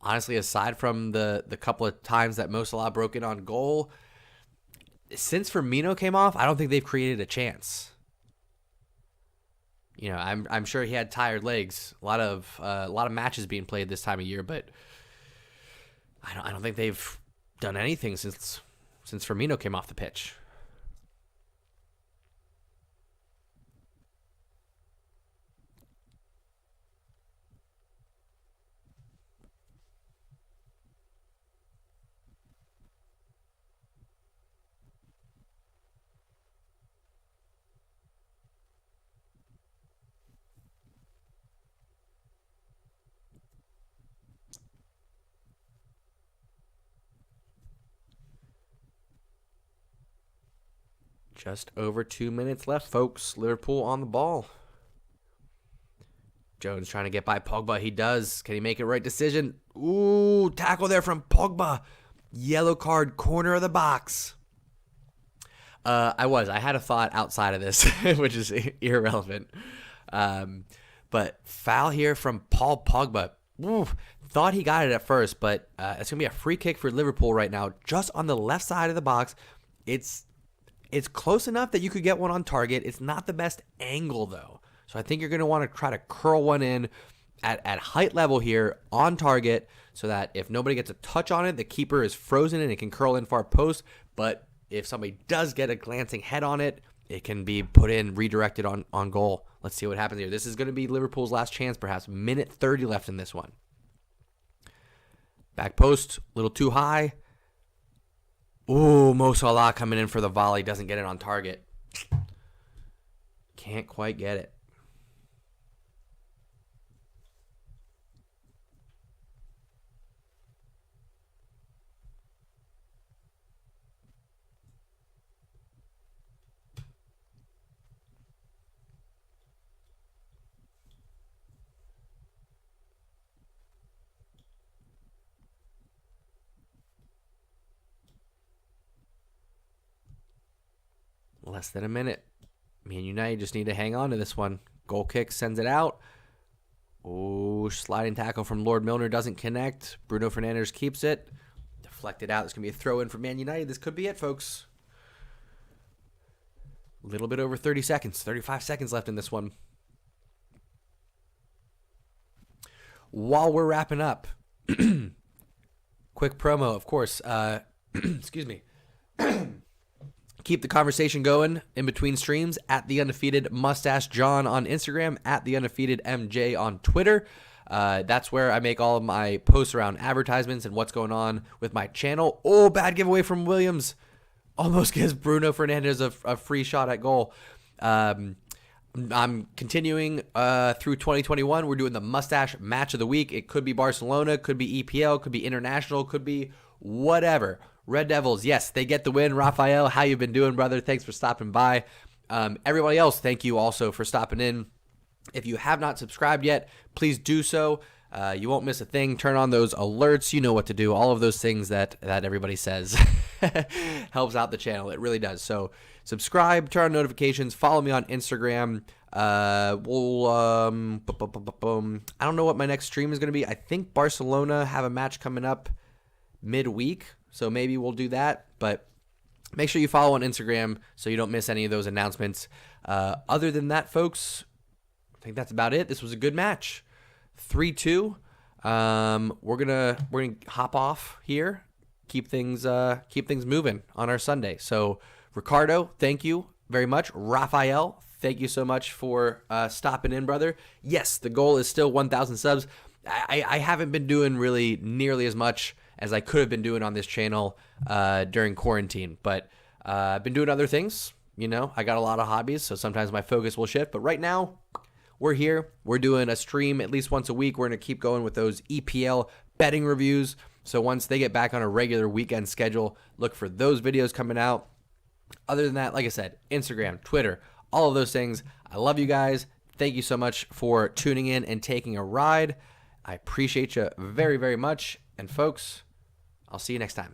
Honestly, aside from the couple of times that Mo Salah broke in on goal, since Firmino came off, I don't think they've created a chance. You know, I'm sure he had tired legs. A lot of matches being played this time of year, but I don't think they've done anything since Firmino came off the pitch. Just over 2 minutes left, folks. Liverpool on the ball. Jones trying to get by Pogba. He does. Can he make it right decision? Ooh, tackle there from Pogba. Yellow card, corner of the box. I had a thought outside of this, which is irrelevant. But foul here from Paul Pogba. Ooh, thought he got it at first, but it's going to be a free kick for Liverpool right now, just on the left side of the box. It's close enough that you could get one on target. It's not the best angle, though. So I think you're going to want to try to curl one in at height level here on target so that if nobody gets a touch on it, the keeper is frozen and it can curl in far post. But if somebody does get a glancing head on it, it can be put in, redirected on goal. Let's see what happens here. This is going to be Liverpool's last chance, perhaps. Minute 30 left in this one. Back post, a little too high. Ooh, Mo Salah coming in for the volley. Doesn't get it on target. Can't quite get it. Less than a minute. Man United just need to hang on to this one. Goal kick sends it out. Oh, sliding tackle from Lord Milner doesn't connect. Bruno Fernandes keeps it. Deflected out. It's going to be a throw in for Man United. This could be it, folks. A little bit over 30 seconds. 35 seconds left in this one. While we're wrapping up, quick promo, of course. Excuse me. Keep the conversation going in between streams at the undefeated Moustache John on Instagram, at the undefeated MJ on Twitter. That's where I make all of my posts around advertisements and what's going on with my channel. Oh, bad giveaway from Williams. Almost gives Bruno Fernandes a free shot at goal. I'm continuing through 2021. We're doing the Moustache Match of the Week. It could be Barcelona, could be EPL, could be International, could be whatever. Red Devils, yes, they get the win. Raphael, how you been doing, brother? Thanks for stopping by. Everybody else, thank you also for stopping in. If you have not subscribed yet, please do so. You won't miss a thing. Turn on those alerts. You know what to do. All of those things that everybody says helps out the channel. It really does. So subscribe, turn on notifications, follow me on Instagram. I don't know what my next stream is going to be. I think Barcelona have a match coming up midweek. So maybe we'll do that, but make sure you follow on Instagram so you don't miss any of those announcements. Other than that, folks, I think that's about it. This was a good match. 3-2. We're gonna hop off here. Keep things moving on our Sunday. So Ricardo, thank you very much. Raphael, thank you so much for stopping in, brother. Yes, the goal is still 1,000 subs. I haven't been doing really nearly as much as I could have been doing on this channel during quarantine. But I've been doing other things. You know, I got a lot of hobbies, so sometimes my focus will shift. But right now, we're here. We're doing a stream at least once a week. We're going to keep going with those EPL betting reviews. So once they get back on a regular weekend schedule, look for those videos coming out. Other than that, like I said, Instagram, Twitter, all of those things. I love you guys. Thank you so much for tuning in and taking a ride. I appreciate you very, very much. And folks, I'll see you next time.